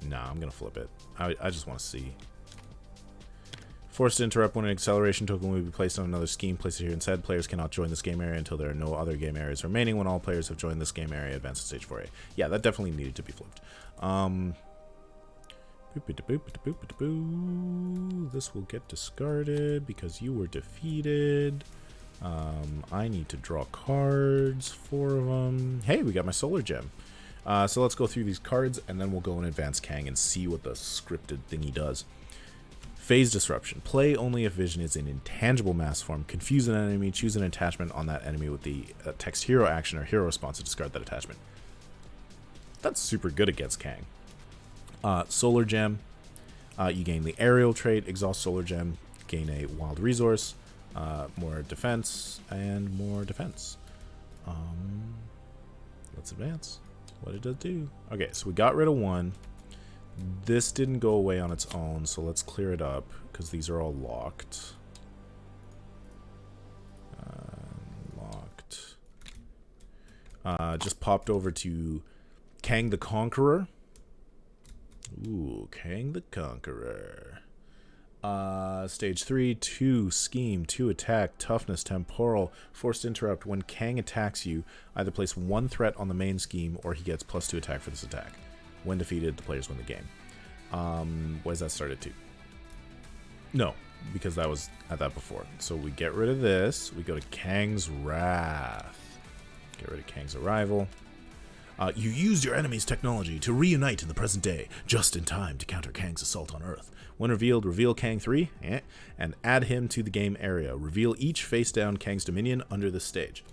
Nah, I'm gonna flip it. I just want to see. Forced to interrupt when an acceleration token will be placed on another scheme. Place it here instead. Players cannot join this game area until there are no other game areas remaining. When all players have joined this game area, advance to stage 4A. Yeah, that definitely needed to be flipped. This will get discarded because you were defeated. I need to draw cards, 4 of them. Hey, we got my solar gem. So let's go through these cards, and then we'll go and advance Kang and see what the scripted thingy does. Phase Disruption. Play only if vision is in intangible mass form. Confuse an enemy. Choose an attachment on that enemy with the text hero action or hero response to discard that attachment. That's super good against Kang. Solar Gem. You gain the aerial trait. Exhaust Solar Gem. Gain a wild resource. More defense. And more defense. Let's advance. What did it do? Okay, so we got rid of 1. This didn't go away on its own, so let's clear it up, because these are all locked. Just popped over to Kang the Conqueror. Ooh, Kang the Conqueror. Stage 3, 2, scheme, 2 attack, toughness, temporal, forced interrupt. When Kang attacks you, either place 1 threat on the main scheme, or he gets +2 attack for this attack. When defeated, the players win the game. What does that start at 2? No, because that was at that before. So we get rid of this. We go to Kang's Wrath. Get rid of Kang's Arrival. You used your enemy's technology to reunite in the present day, just in time to counter Kang's assault on Earth. When revealed, reveal Kang 3, and add him to the game area. Reveal each face-down Kang's Dominion under this stage.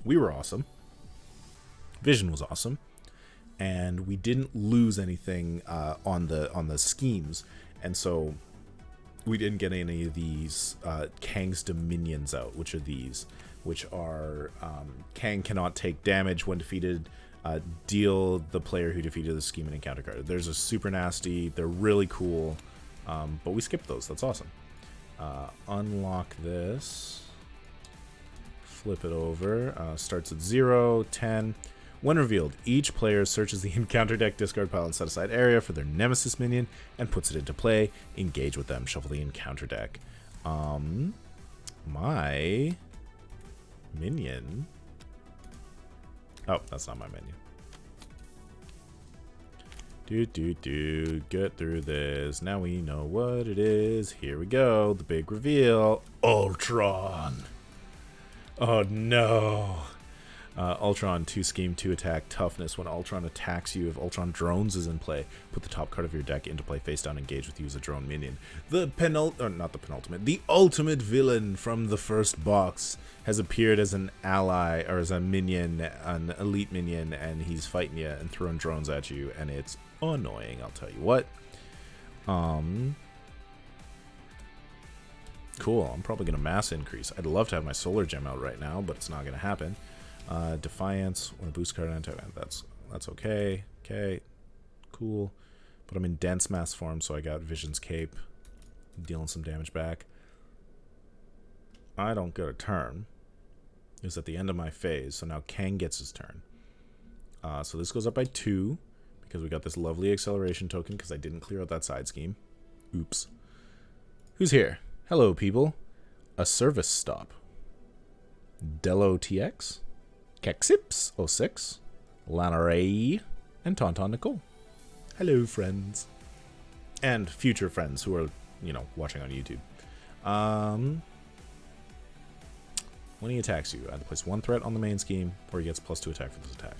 We were awesome. Vision was awesome. And we didn't lose anything on the schemes, and so we didn't get any of these Kang's Dominions out, which are these, which are Kang cannot take damage when defeated. Deal the player who defeated the scheme an encounter card. There's a super nasty. They're really cool, but we skipped those. That's awesome. Unlock this. Flip it over. Starts at 0, 10. When revealed, each player searches the encounter deck discard pile and set aside area for their nemesis minion and puts it into play. Engage with them. Shuffle the encounter deck. My minion. Oh, that's not my minion. Get through this. Now we know what it is. Here we go. The big reveal. Ultron. Oh no. Ultron, 2 scheme, 2 attack, toughness. When Ultron attacks you, if Ultron drones is in play, put the top card of your deck into play face down, engage with you as a drone minion. The ultimate villain from the first box has appeared as an ally, or as a minion, an elite minion, and he's fighting you and throwing drones at you, and it's annoying, I'll tell you what. Cool, I'm probably going to mass increase. I'd love to have my solar gem out right now, but it's not going to happen. Defiance, when a boost card on that's okay. Okay, cool. But I'm in dense mass form, so I got Vision's Cape, dealing some damage back. I don't get a turn. It's at the end of my phase, so now Kang gets his turn. So this goes up by 2, because we got this lovely acceleration token, because I didn't clear out that side scheme. Oops. Who's here? Hello, people. A service stop. Delo TX. Kexips 06, Lanaray, and Tauntaun Nicole. Hello, friends. And future friends who are, watching on YouTube. When he attacks you, either place 1 threat on the main scheme, or he gets +2 attack for this attack.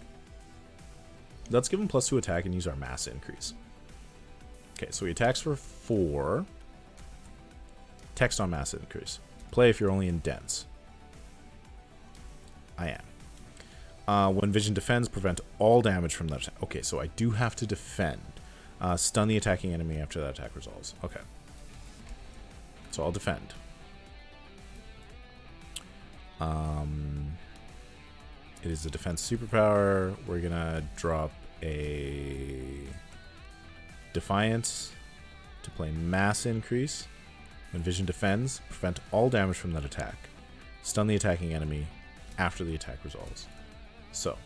Let's give him +2 attack and use our mass increase. Okay, so he attacks for 4. Text on mass increase. Play if you're only in dense. I am. When vision defends, prevent all damage from that attack. Okay, so I do have to defend. Stun the attacking enemy after that attack resolves. Okay. So I'll defend. It is a defense superpower. We're gonna drop a Defiance to play mass increase. When vision defends, prevent all damage from that attack. Stun the attacking enemy after the attack resolves. So,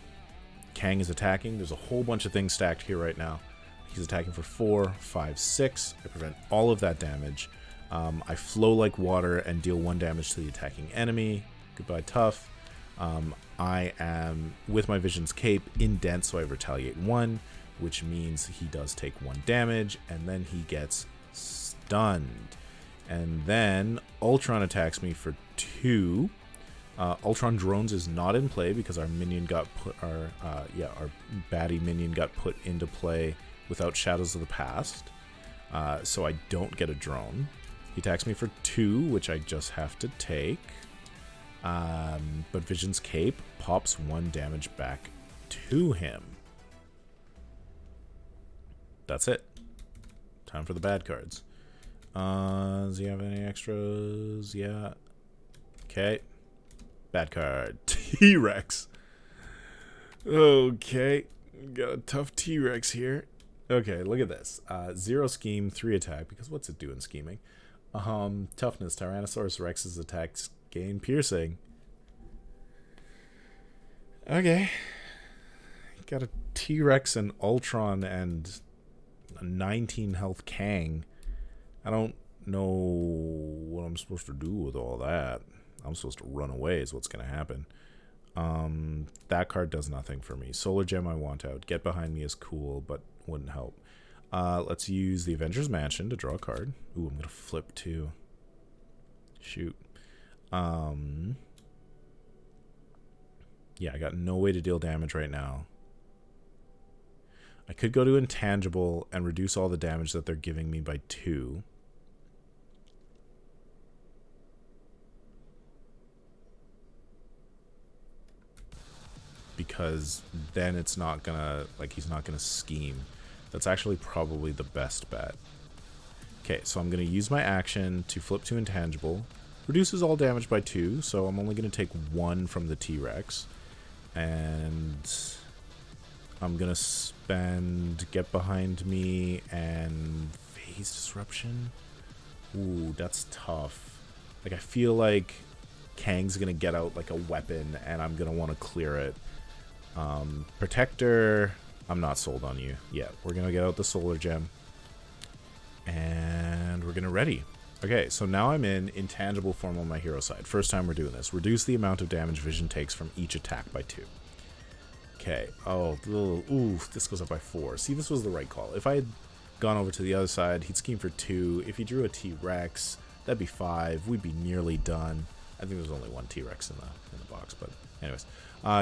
Kang is attacking. There's a whole bunch of things stacked here right now. He's attacking for 4, 5, 6. I prevent all of that damage. I flow like water and deal 1 damage to the attacking enemy. Goodbye, tough. I am, with my Vision's Cape, in dense, so I retaliate 1, which means he does take 1 damage, and then he gets stunned. And then Ultron attacks me for 2. Ultron Drones is not in play because our minion got put, our baddie minion got put into play without Shadows of the Past. So I don't get a drone. He attacks me for 2, which I just have to take. But Vision's Cape pops 1 damage back to him. That's it. Time for the bad cards. Does he have any extras? Yeah. Okay. Bad card. T-Rex. Okay. Got a tough T-Rex here. Okay, look at this. 0 scheme, 3 attack, because what's it doing scheming? Toughness. Tyrannosaurus Rex's attacks gain piercing. Okay. Got a T-Rex and Ultron and a 19 health Kang. I don't know what I'm supposed to do with all that. I'm supposed to run away is what's going to happen. That card does nothing for me. Solar Gem I want out. Get Behind Me is cool, but wouldn't help. Let's use the Avengers Mansion to draw a card. Ooh, I'm going to flip too. Shoot. Yeah, I got no way to deal damage right now. I could go to Intangible and reduce all the damage that they're giving me by 2. Because then it's not gonna, he's not gonna scheme. That's actually probably the best bet. Okay, so I'm gonna use my action to flip to Intangible. Reduces all damage by 2, so I'm only gonna take 1 from the T-Rex. And I'm gonna spend Get Behind Me and Phase Disruption. Ooh, that's tough. I feel like Kang's gonna get out a weapon and I'm gonna want to clear it. Protector, I'm not sold on you. Yeah, we're gonna get out the Solar Gem. And we're gonna ready. Okay, so now I'm in Intangible form on my hero side. First time we're doing this. Reduce the amount of damage Vision takes from each attack by 2. Okay. Oh, ooh, this goes up by 4. See, this was the right call. If I had gone over to the other side, he'd scheme for 2. If he drew a T-Rex, that'd be 5. We'd be nearly done. I think there's only 1 T-Rex in the box, but anyways.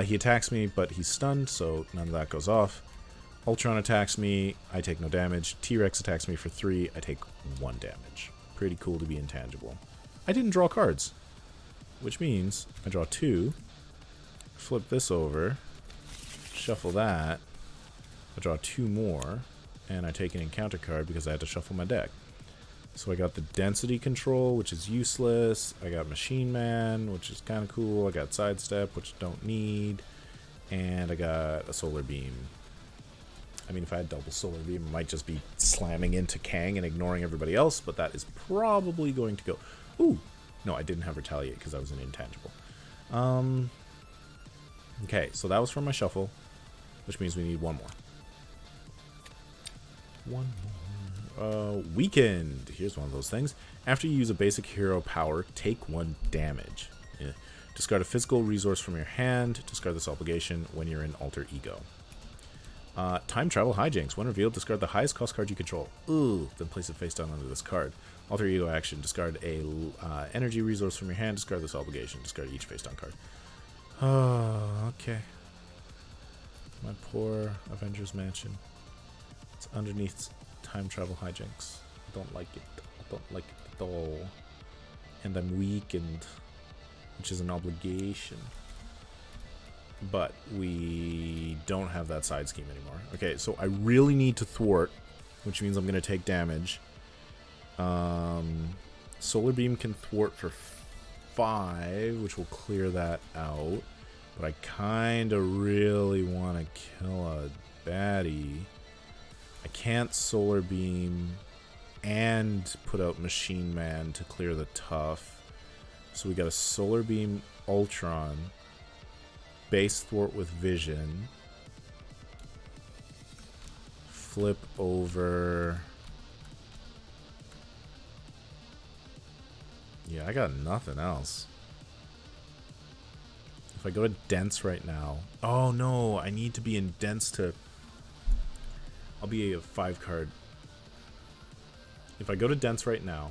He attacks me, but he's stunned, so none of that goes off. Ultron attacks me, I take no damage. T-Rex attacks me for 3, I take 1 damage. Pretty cool to be Intangible. I didn't draw cards, which means I draw 2, flip this over, shuffle that, I draw 2 more, and I take an encounter card because I had to shuffle my deck. So I got the density control, which is useless. I got Machine Man, which is kind of cool. I got Sidestep, which I don't need. And I got a Solar Beam. I mean, if I had double Solar Beam, I might just be slamming into Kang and ignoring everybody else, but that is probably going to go... Ooh! No, I didn't have Retaliate because I was an Intangible. Okay, so that was from my shuffle, which means we need 1 more. 1 more. Weakened. Here's one of those things. After you use a basic hero power, take 1 damage. Yeah. Discard a physical resource from your hand. Discard this obligation when you're in Alter Ego. Time travel hijinks. When revealed, discard the highest cost card you control. Ooh, then place it face down under this card. Alter ego action. Discard a energy resource from your hand. Discard this obligation. Discard each face down card. Oh, okay. My poor Avengers Mansion. It's underneath time travel hijinks. I don't like it. I don't like it at all. And I'm weakened, which is an obligation. But we don't have that side scheme anymore. Okay, so I really need to thwart, which means I'm going to take damage. Solar Beam can thwart for 5, which will clear that out. But I kind of really want to kill a baddie. I can't Solar Beam and put out Machine Man to clear the tough. So we got a Solar Beam Ultron. Base thwart with vision. Flip over. Yeah, I got nothing else. If I go to dense right now. Oh no, I need to be in dense to. I'll be a 5 card. If I go to dense right now,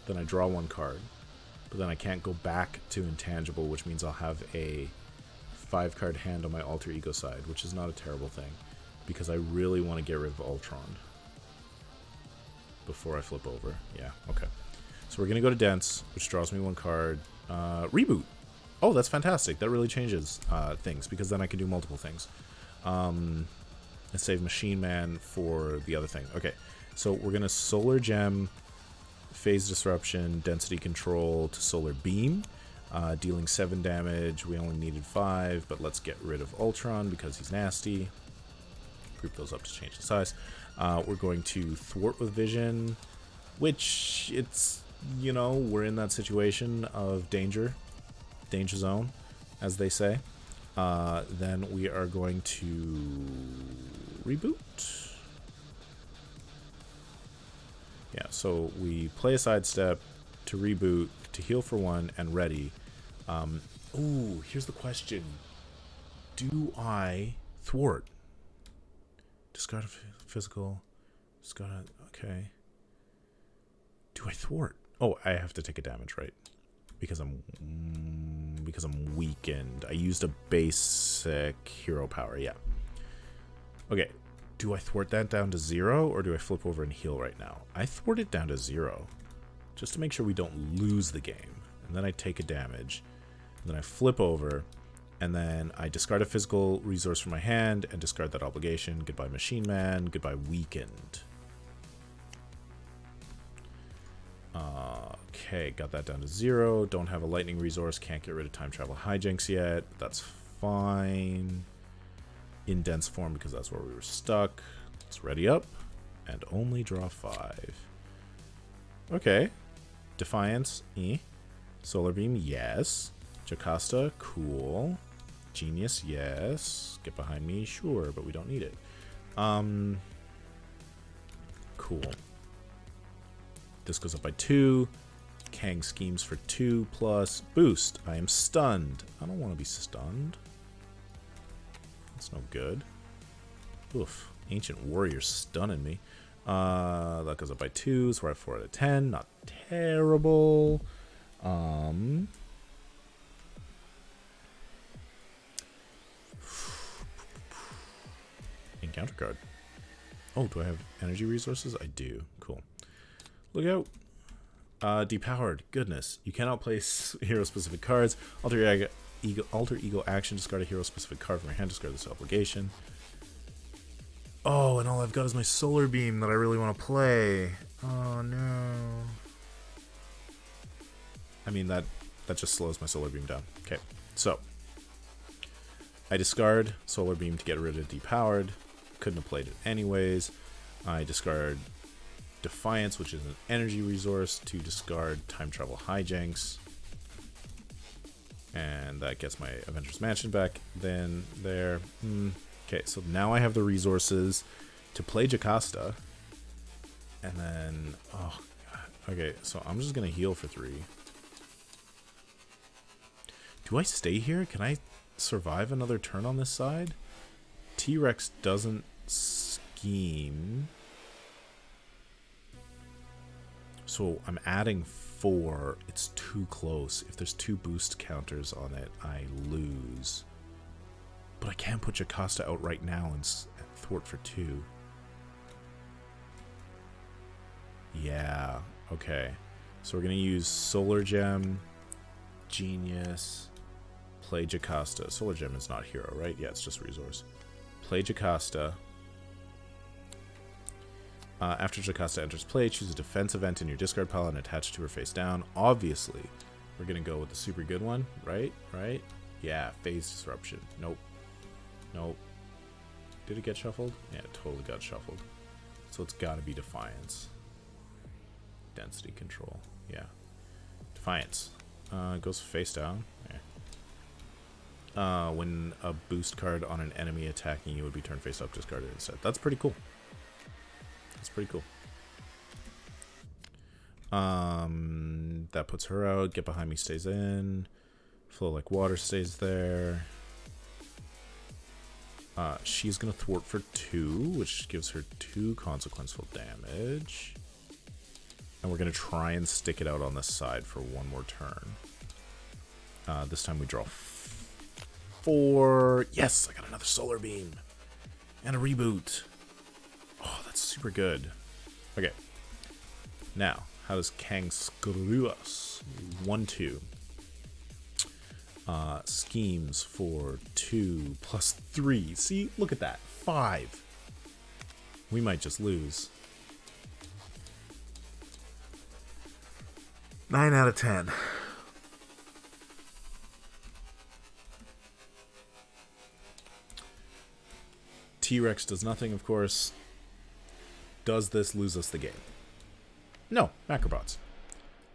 then I draw 1 card. But then I can't go back to intangible, which means I'll have a 5 card hand on my alter ego side, which is not a terrible thing, because I really want to get rid of Ultron before I flip over. Yeah, okay. So we're going to go to dense, which draws me 1 card. Reboot. Oh, that's fantastic. That really changes things, because then I can do multiple things. And save Machine Man for the other thing. Okay, so we're going to Solar Gem, Phase Disruption, Density Control to Solar Beam. Dealing 7 damage. We only needed 5, but let's get rid of Ultron because he's nasty. Group those up to change the size. We're going to thwart with vision, which it's, you know, we're in that situation of danger zone, as they say. Then we are going to reboot. Yeah, so we play a sidestep to reboot, to heal for 1, and ready. Ooh, here's the question. Do I thwart? Discard a physical. Discard a, okay. Do I thwart? Oh, I have to take a damage, right? Because I'm weakened. I used a basic hero power, yeah. Okay, do I thwart that down to 0, or do I flip over and heal right now? I thwart it down to 0, just to make sure we don't lose the game. And then I take a damage. And then I flip over, and then I discard a physical resource from my hand and discard that obligation. Goodbye Machine Man, goodbye weakened. Okay, got that down to 0. Don't have a lightning resource, can't get rid of time travel hijinks yet. That's fine. In dense form, because that's where we were stuck. Let's ready up, and only draw 5. Okay. Defiance, Solar Beam, yes. Jocasta, cool. Genius, yes. Get behind me, sure, but we don't need it. Cool. This goes up by 2. Kang schemes for 2 plus boost. I am stunned. I don't want to be stunned. That's no good. Oof. Ancient Warrior stunning me. That goes up by 2, so we're at 4 out of 10. Not terrible. Encounter card. Oh, do I have energy resources? I do. Cool. Look out. Depowered. Goodness. You cannot place hero-specific cards. Alter ego action. Discard a hero-specific card from your hand. Discard this obligation. Oh, and all I've got is my Solar Beam that I really want to play. Oh, no. I mean, that just slows my Solar Beam down. Okay, so. I discard Solar Beam to get rid of Depowered. Couldn't have played it anyways. I discard Defiance, which is an energy resource, to discard Time Travel Hijinks. And that gets my Avengers Mansion back. Then there. Okay, so now I have the resources to play Jocasta. And then, oh god. Okay, so I'm just gonna heal for 3. Do I stay here? Can I survive another turn on this side? T-Rex doesn't scheme. So I'm adding 4. It's too close. If there's 2 boost counters on it, I lose. But I can't put Jocasta out right now and thwart for 2. Yeah, okay. So we're going to use Solar Gem, Genius, play Jocasta. Solar Gem is not hero, right? Yeah, it's just resource. Play Jocasta. After Jocasta enters play, choose a defense event in your discard pile and attach it to her face down. Obviously, we're going to go with the super good one, right? Right? Yeah, Phase Disruption. Nope. Nope. Did it get shuffled? Yeah, it totally got shuffled. So it's got to be Defiance. Density Control. Yeah. Defiance. Goes face down. Yeah. When a boost card on an enemy attacking you would be turned face up, discarded instead. That's pretty cool. That's pretty cool. That puts her out. Get Behind Me stays in. Flow Like Water stays there. She's going to thwart for 2, which gives her 2 consequential damage. And we're going to try and stick it out on the side for 1 more turn. This time we draw 4. Yes, I got another Solar Beam. And a reboot. Oh, that's super good. Okay. Now, how does Kang screw us? 1-2. Schemes for 2 plus 3. See, look at that. 5. We might just lose. 9 out of 10. T-Rex does nothing, of course. Does this lose us the game? No, Macrobots.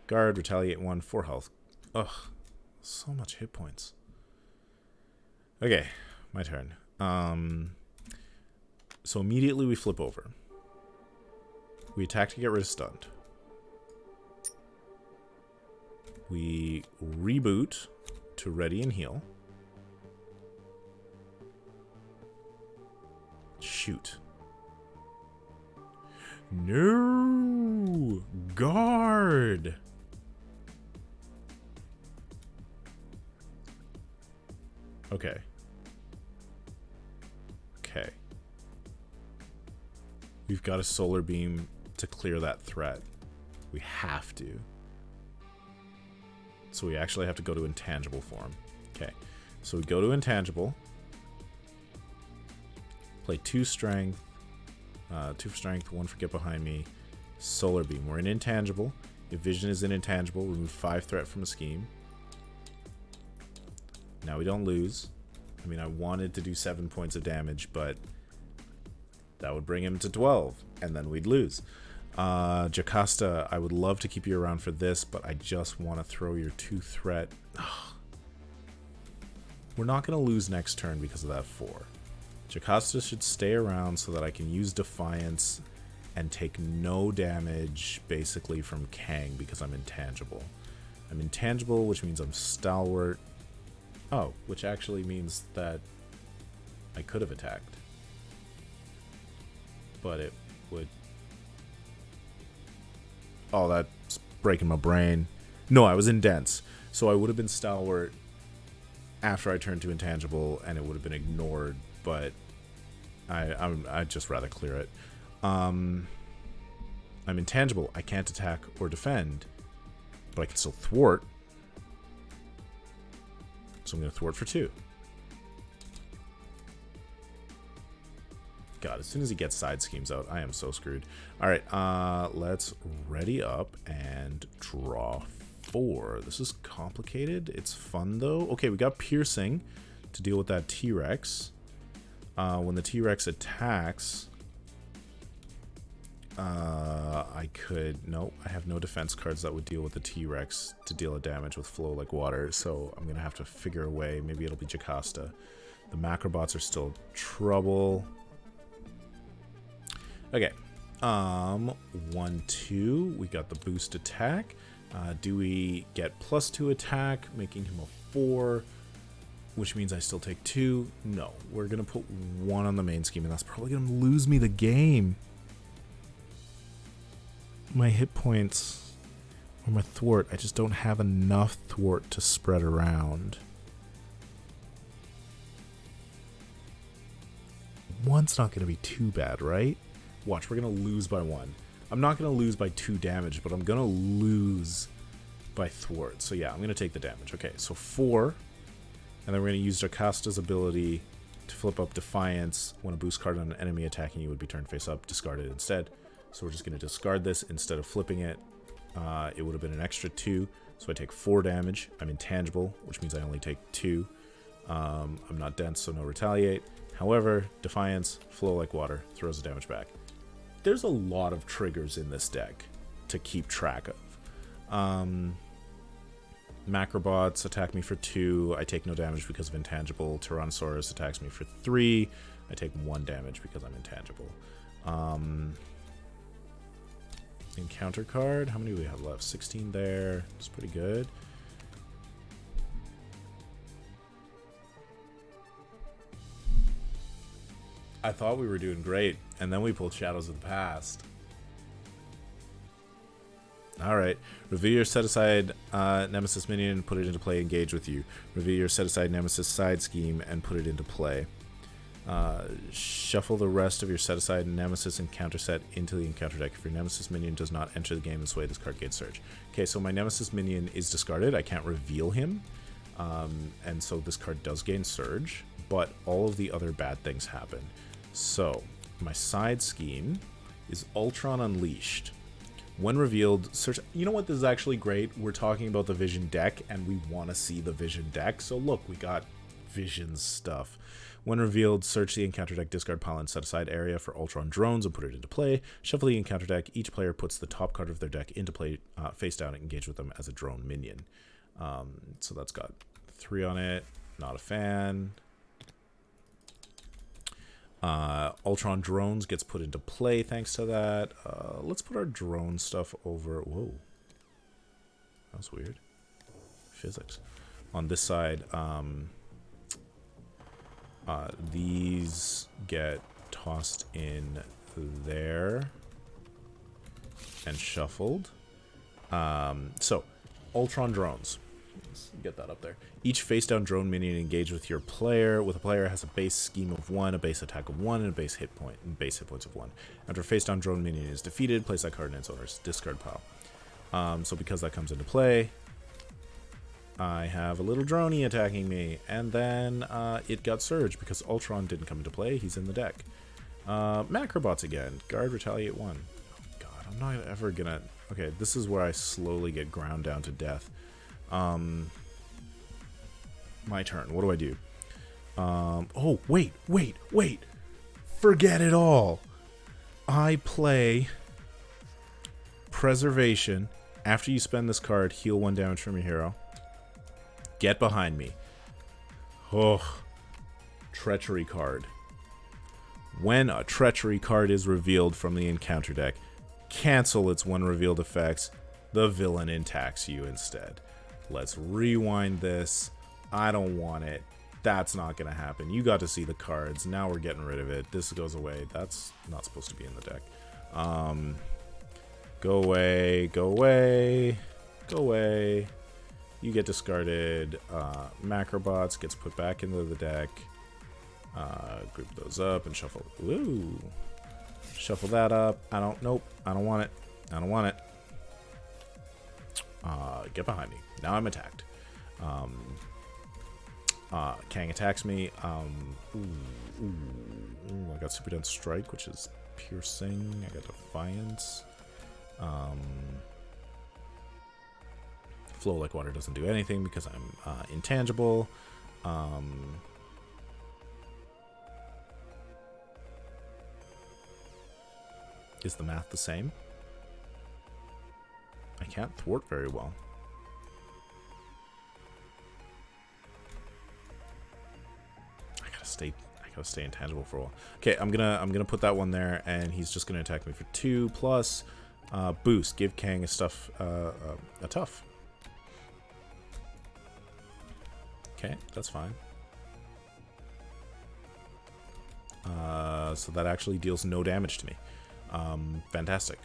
Guard, retaliate 1, 4 health. Ugh, so much hit points. Okay, my turn. So immediately we flip over. We attack to get rid of stunned. We reboot to ready and heal. Shoot. No! Guard! Okay. Okay. We've got a Solar Beam to clear that threat. We have to. So we actually have to go to Intangible form. Okay. So we go to Intangible. Play 2 Strength. 2 for Strength, 1 for Get Behind Me. Solar Beam. We're in Intangible. If Vision is in Intangible, remove 5 threat from a scheme. Now we don't lose. I mean, I wanted to do 7 points of damage, but that would bring him to 12, and then we'd lose. Jocasta, I would love to keep you around for this, but I just want to throw your 2 threat. We're not going to lose next turn because of that 4. Jocasta should stay around so that I can use Defiance and take no damage, basically, from Kang because I'm intangible. I'm intangible, which means I'm stalwart. Oh, which actually means that I could have attacked. But it would... Oh, that's breaking my brain. No, I was in dense. So I would have been stalwart after I turned to intangible, and it would have been ignored, but I'd just rather clear it. I'm intangible. I can't attack or defend, but I can still thwart. So I'm going to thwart for 2. God, as soon as he gets side schemes out, I am so screwed. All right, let's ready up and draw 4. This is complicated. It's fun, though. Okay, we got Piercing to deal with that T-Rex. When the T-Rex attacks, I could... No, I have no defense cards that would deal with the T-Rex to deal a damage with Flow Like Water, so I'm going to have to figure a way. Maybe it'll be Jocasta. The Macrobots are still trouble. Okay. 1-2. We got the boost attack. Do we get +2 attack, making him a 4? which means I still take 2. No, we're going to put 1 on the main scheme, and that's probably going to lose me the game. My hit points, or my thwart, I just don't have enough thwart to spread around. 1's not going to be too bad, right? Watch, we're going to lose by 1. I'm not going to lose by 2 damage, but I'm going to lose by thwart. So yeah, I'm going to take the damage. Okay, so 4. And then we're going to use Jocasta's ability to flip up Defiance. When a boost card on an enemy attacking you would be turned face up, discard it instead. So we're just going to discard this instead of flipping it. It would have been an extra 2. So I take 4 damage. I'm intangible, which means I only take 2. I'm not dense, so no retaliate. However, Defiance, flow like water, throws the damage back. There's a lot of triggers in this deck to keep track of. Macrobots attack me for 2. I take no damage because of intangible. Tyrannosaurus attacks me for 3. I take 1 damage because I'm intangible. Encounter card. How many do we have left? 16 there. It's pretty good. I thought we were doing great, and then we pulled Shadows of the Past. Alright. Reveal your set-aside Nemesis minion and put it into play, engage with you. Reveal your set-aside Nemesis side scheme and put it into play. Shuffle the rest of your set-aside Nemesis encounter set into the encounter deck. If your Nemesis minion does not enter the game this way, this card gains Surge. Okay, so my Nemesis minion is discarded. I can't reveal him. And so this card does gain Surge, but all of the other bad things happen. So, my side scheme is Ultron Unleashed. When revealed, search... You know what? This is actually great. We're talking about the Vision deck, and we want to see the Vision deck. So look, we got Vision stuff. When revealed, search the encounter deck, discard pile, and set aside area for Ultron drones and put it into play. Shuffle the encounter deck. Each player puts the top card of their deck into play, face down, and engage with them as a drone minion. So that's got 3 on it. Not a fan. Ultron drones gets put into play thanks to that. Let's put our drone stuff over. Whoa, that was weird. Physics. On this side, these get tossed in there and shuffled. So Ultron drones. Let's get that up there. Each face-down drone minion engage with your player. With a player has a base scheme of 1, a base attack of 1, and a base hit points of 1. After a face-down drone minion is defeated, place that card in its owner's discard pile. So because that comes into play, I have a little droney attacking me, and then it got Surge because Ultron didn't come into play. He's in the deck. Macrobots again. Guard, retaliate 1. Oh god, I'm not ever gonna... Okay, this is where I slowly get ground down to death. My turn. What do I do? Oh, wait. Forget it all. I play Preservation. After you spend this card, heal 1 damage from your hero. Get behind me. Oh, Treachery card. When a Treachery card is revealed from the encounter deck, cancel its 1 revealed effects. The villain attacks you instead. Let's rewind this. I don't want it. That's not going to happen. You got to see the cards. Now we're getting rid of it. This goes away. That's not supposed to be in the deck. Go away. Go away. Go away. You get discarded. Macrobots gets put back into the deck. Group those up and shuffle. Ooh. Shuffle that up. Nope. I don't want it. I don't want it. Get behind me. Now I'm attacked. Kang attacks me. I got super dense strike, which is piercing. I got defiance. Flow like water doesn't do anything because I'm intangible. Is the math the same? I can't thwart very well. I gotta stay intangible for a while. Okay, I'm gonna put that one there, and he's just gonna attack me for 2 plus boost. Give Kang a tough. Okay, that's fine. So that actually deals no damage to me. Fantastic.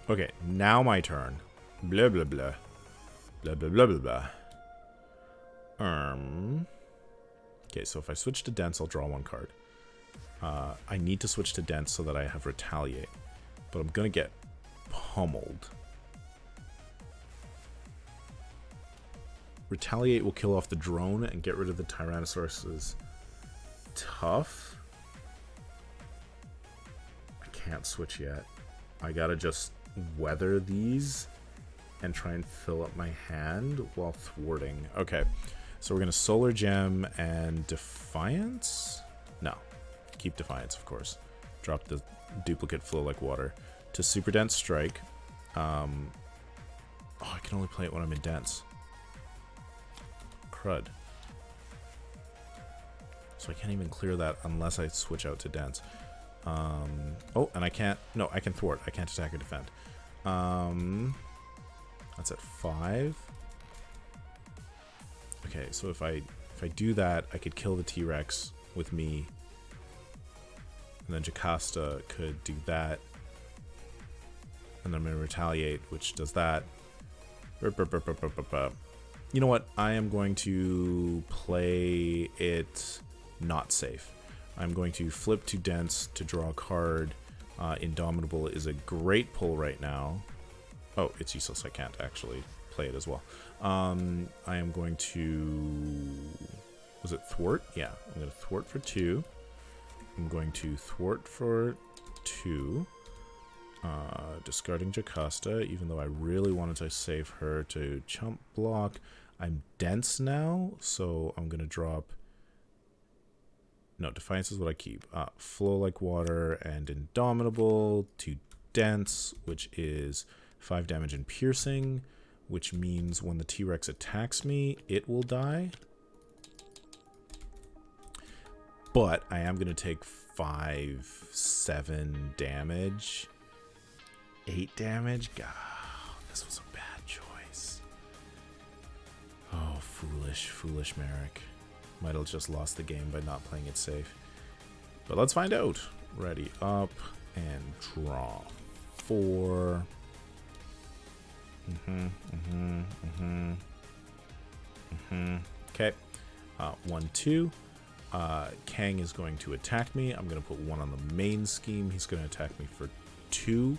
Okay, now my turn. Blah, blah, blah. Blah, blah, blah, blah, blah. Okay, so if I switch to dense, I'll draw one card. I need to switch to dense so that I have retaliate. But I'm going to get pummeled. Retaliate will kill off the drone and get rid of the Tyrannosaurus's tough. I can't switch yet. I gotta just weather these and try and fill up my hand while thwarting. Okay, so we're gonna Solar Gem and Defiance? No, keep Defiance, of course. Drop the duplicate Flow Like Water to Super Dense Strike. Oh, I can only play it when I'm in Dense. Crud. So I can't even clear that unless I switch out to Dense. Oh, and I can't... No, I can thwart. I can't attack or defend. That's at 5. Okay, so if I do that, I could kill the T-Rex with me. And then Jocasta could do that. And then I'm going to retaliate, which does that. You know what? I am going to play it not safe. I'm going to flip to Dense to draw a card. Indomitable is a great pull right now. Oh, it's useless. I can't actually play it as well. I am going to... Was it thwart? Yeah, I'm going to thwart for 2. I'm going to thwart for 2. Discarding Jocasta, even though I really wanted to save her to chump block. I'm dense now, so I'm going to drop... No, Defiance is what I keep. Flow Like Water and Indomitable to dense, which is 5 damage and piercing, which means when the T-Rex attacks me, it will die. But I am going to take 5, 7 damage. 8 damage? God, this was a bad choice. Oh, foolish, foolish Meric. Might have just lost the game by not playing it safe. But let's find out. Ready, up, and draw. 4. Okay. 1, 2. Kang is going to attack me. I'm going to put 1 on the main scheme. He's going to attack me for 2.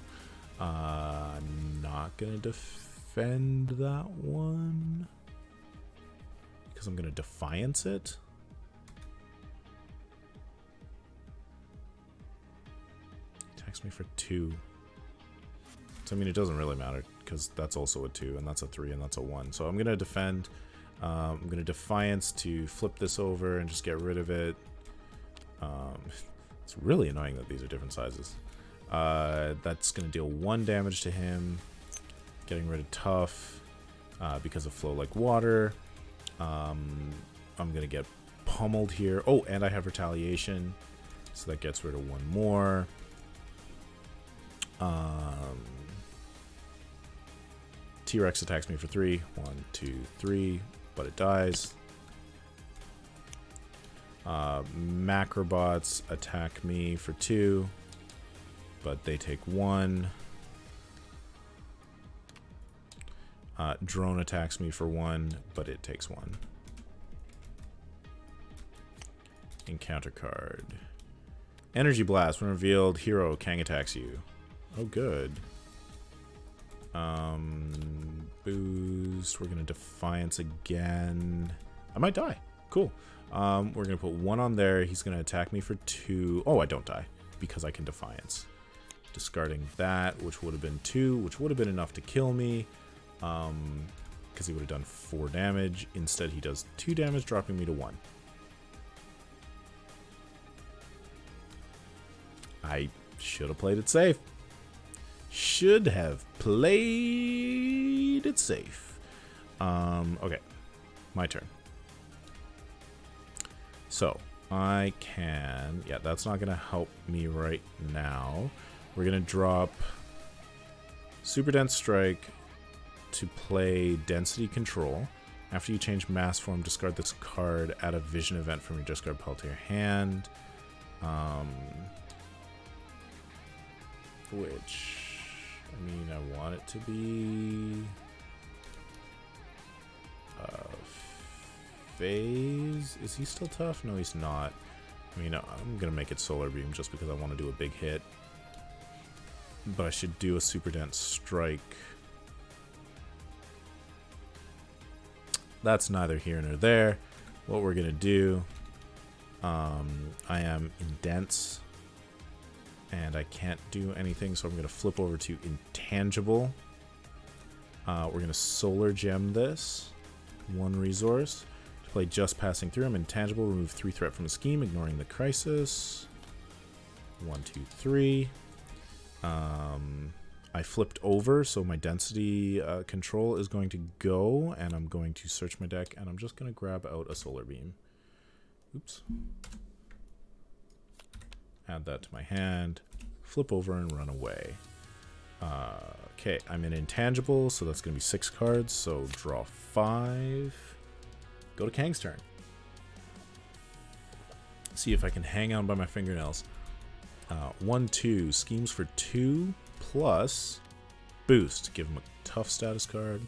I'm not going to defend that one. Because I'm going to Defiance it. Attacks me for 2. So, I mean, it doesn't really matter. Because that's also a 2, and that's a 3, and that's a 1. So I'm going to defend. I'm going to Defiance to flip this over and just get rid of it. It's really annoying that these are different sizes. That's going to deal 1 damage to him. Getting rid of Tough because of Flow Like Water. I'm going to get pummeled here. Oh, and I have Retaliation. So that gets rid of 1 more. T-Rex attacks me for 3. 1, 2, 3. But it dies. Macrobots attack me for 2. But they take 1. Drone attacks me for 1, but it takes 1. Encounter card. Energy Blast. When revealed, hero Kang attacks you. Oh, good. Boost. We're going to Defiance again. I might die. Cool. We're going to put 1 on there. He's going to attack me for 2. Oh, I don't die because I can Defiance. Discarding that, which would have been 2, which would have been enough to kill me. Because he would have done 4 damage. Instead, he does 2 damage, dropping me to 1. I should have played it safe. Should have played it safe. Okay. My turn. So, I can... Yeah, that's not going to help me right now. We're going to drop Super Dense Strike to play Density Control After you change mass form, discard this card. Add a vision event from your discard pile to your hand. Which, I mean, I want it to be Phase. Is he still tough? No, he's not. I mean, I'm gonna make it Solar Beam just because I want to do a big hit. But I should do a super dense strike. That's neither here nor there. What we're gonna do, I am in dense, and I can't do anything, so I'm gonna flip over to intangible. We're gonna solar gem this, 1 resource. To play just passing through, I'm intangible. Remove 3 threat from the scheme, ignoring the crisis. 1, 2, 3. I flipped over, so my density control is going to go, and I'm going to search my deck, and I'm just going to grab out a solar beam. Oops. Add that to my hand, flip over, and run away. Okay, I'm in intangible, so that's going to be 6 cards, so draw 5. Go to Kang's turn. See if I can hang on by my fingernails. 1, 2, schemes for 2. Plus boost. Give him a tough status card.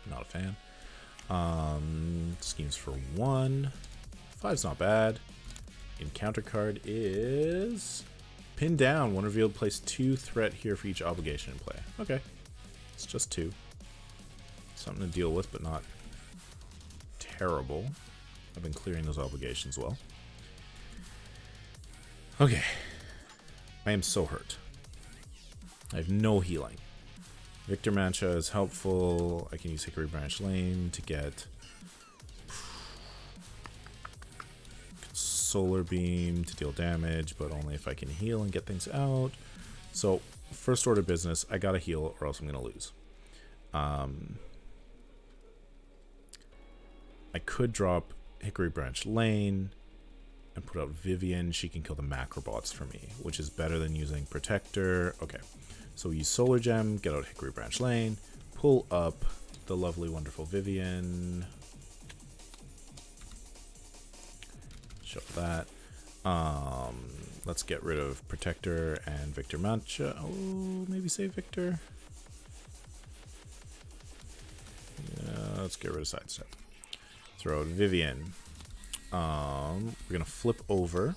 Not a fan. Schemes for 1. 5's not bad. Encounter card is pin down. One revealed. Place 2 threat here for each obligation in play. Okay. It's just 2. Something to deal with, but not terrible. I've been clearing those obligations well. Okay. I am so hurt. I have no healing. Victor Mancha is helpful. I can use Hickory Branch Lane to get Solar Beam to deal damage, but only if I can heal and get things out. So, first order business, I gotta heal or else I'm gonna lose. I could drop Hickory Branch Lane and put out Vivian. She can kill the Macrobots for me, which is better than using Protector. Okay, so we use Solar Gem, get out Hickory Branch Lane, pull up the lovely, wonderful Vivian. Show that. Let's get rid of Protector and Victor Mancha. Oh, maybe save Victor. Yeah, let's get rid of Sidestep. Throw out Vivian. We're gonna flip over.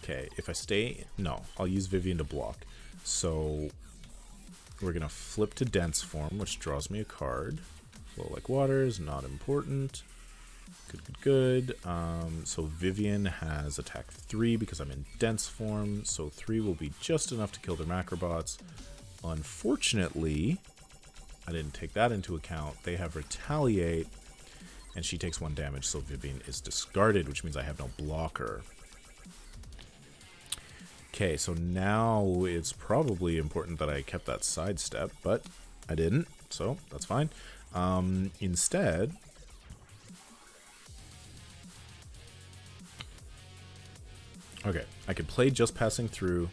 Okay, if I stay, no, I'll use Vivian to block. So we're gonna flip to dense form, which draws me a card. Flow like water is not important. Good. So Vivian has attack 3 because I'm in dense form. So 3 will be just enough to kill their Macrobots. Unfortunately, I didn't take that into account. They have retaliate. And she takes 1 damage, so Vivian is discarded, which means I have no blocker. Okay, so now it's probably important that I kept that sidestep, but I didn't, so that's fine. Instead, okay, I could play just passing through,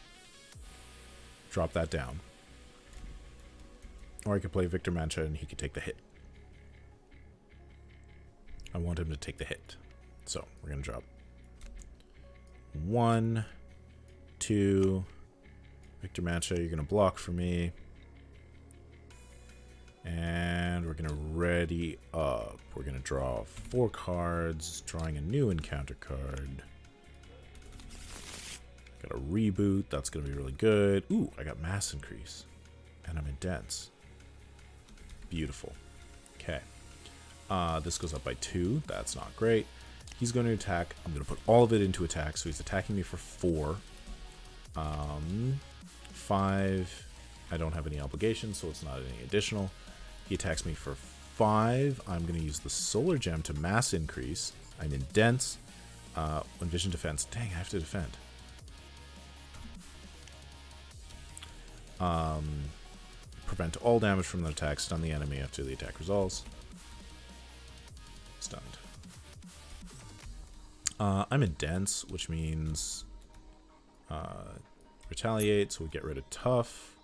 drop that down. Or I could play Victor Mancha and he could take the hit. I want him to take the hit. So we're going to drop 1, 2. Victor Mancha, you're going to block for me. And we're going to ready up. We're going to draw 4 cards, drawing a new encounter card. Got a reboot. That's going to be really good. Ooh, I got mass increase. And I'm in dense. Beautiful. Okay. This goes up by 2. That's not great. He's going to attack. I'm going to put all of it into attack. So he's attacking me for 4. 5. I don't have any obligations, so it's not any additional. He attacks me for 5. I'm going to use the Solar Gem to mass increase. I'm in dense. When vision defense. Dang, I have to defend. Prevent all damage from the attack. Stun the enemy after the attack resolves. Stunned. I'm in dense, which means retaliate, so we get rid of tough.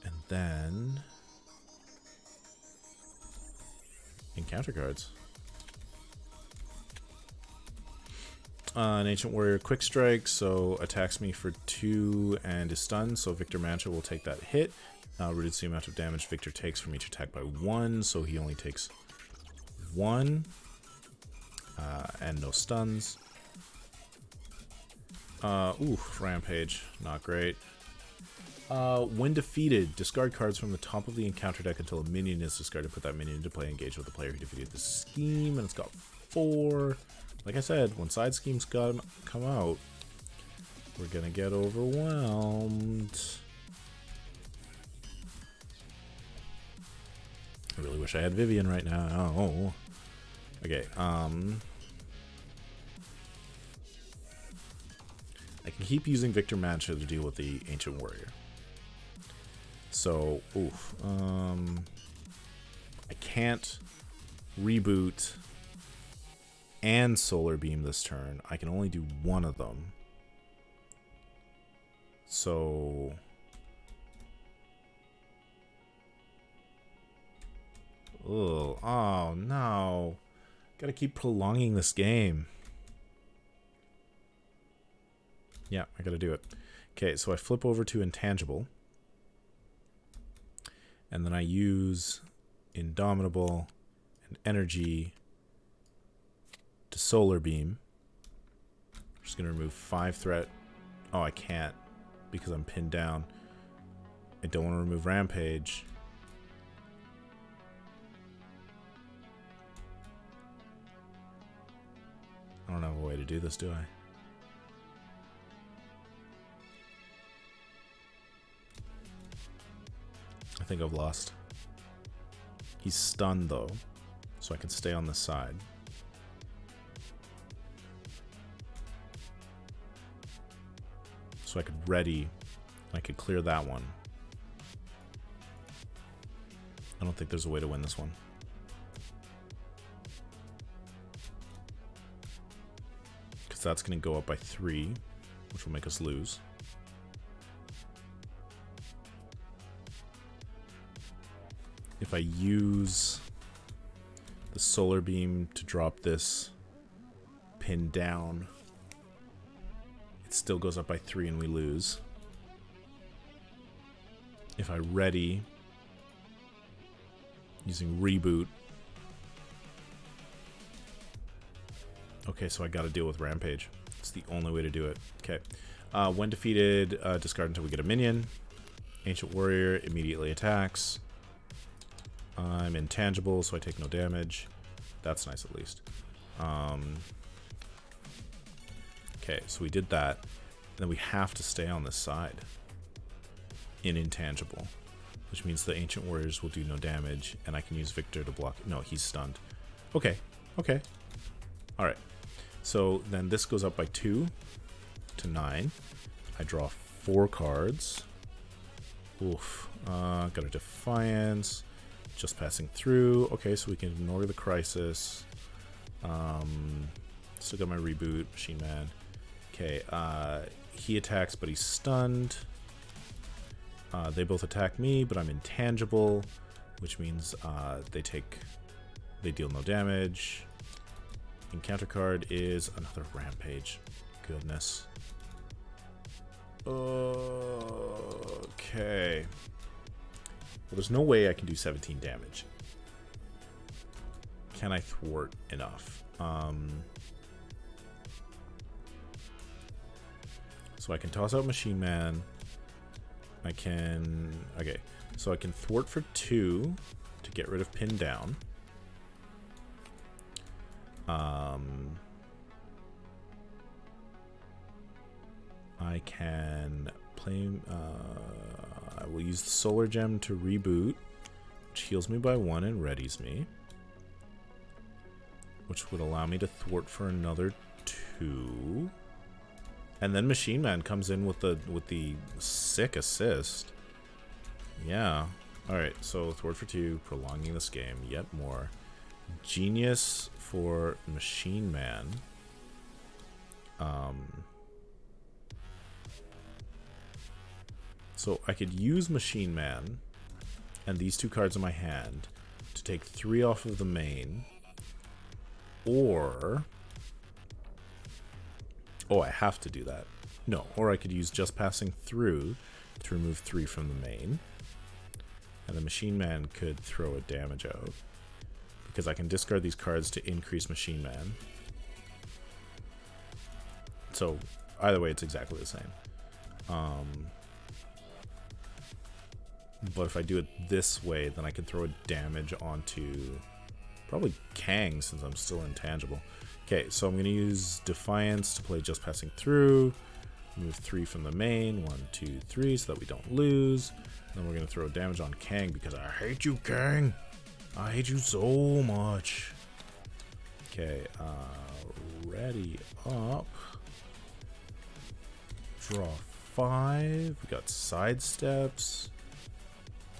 And then encounter cards. An Ancient Warrior quick strike, so attacks me for 2 and is stunned, so Victor Mancha will take that hit. Reduce the amount of damage Victor takes from each attack by 1, so he only takes 1. And no stuns. Rampage. Not great. When defeated, discard cards from the top of the encounter deck until a minion is discarded. Put that minion into play, engage with the player who defeated the scheme, and it's got 4. Like I said, when side schemes come out, we're gonna get overwhelmed. I really wish I had Vivian right now. Oh. Okay, I can keep using Victor Mancha to deal with the Ancient Warrior. So, I can't reboot and Solar Beam this turn. I can only do one of them. So... oh no. Gotta keep prolonging this game. Yeah, I gotta do it. Okay, so I flip over to Intangible. And then I use Indomitable and Energy to Solar Beam. I'm just gonna remove 5 threat. Oh, I can't because I'm pinned down. I don't want to remove Rampage. I don't have a way to do this, do I? I think I've lost. He's stunned though, so I can stay on this side. So I could ready, I could clear that one. I don't think there's a way to win this one. Because that's going to go up by 3, which will make us lose. If I use the Solar Beam to drop this pin down, it still goes up by 3 and we lose. If I ready using Reboot. Okay, so I gotta deal with Rampage. It's the only way to do it. Okay. When defeated, discard until we get a minion. Ancient Warrior immediately attacks. I'm intangible, so I take no damage. That's nice at least. Okay, so we did that. Then we have to stay on this side in intangible, which means the Ancient Warriors will do no damage, and I can use Victor to block. No, he's stunned. Okay, okay. Alright, so then this goes up by 2 to 9. I draw 4 cards. Oof. Got a Defiance. Just passing through. Okay, so we can ignore the Crisis. Still got my Reboot. Machine Man. Okay, he attacks, but he's stunned. They both attack me, but I'm intangible, which means they deal no damage. Encounter card is another Rampage. Goodness. Okay. Well, there's no way I can do 17 damage. Can I thwart enough? So I can toss out Machine Man. I can... okay. So I can thwart for 2 to get rid of pin down. I can play... I will use the Solar Gem to reboot, which heals me by 1 and readies me. Which would allow me to thwart for another 2. And then Machine Man comes in with the sick assist. Yeah. Alright, so thwart for 2, prolonging this game yet more. Genius for Machine Man. So I could use Machine Man and these 2 cards in my hand to to take 3 off of the main, or... Oh, I have to do that. No, or I could use just passing through to remove 3 from the main. And the Machine Man could throw a damage out, because I can discard these cards to increase Machine Man. So, either way, it's exactly the same. But if I do it this way, then I can throw a damage onto probably Kang, since I'm still intangible. Okay, so I'm going to use Defiance to play just passing through. Move 3 from the main. 1, 2, 3, so that we don't lose. Then we're going to throw damage on Kang, because I hate you, Kang. I hate you so much. Okay, ready up. Draw 5. We got sidesteps.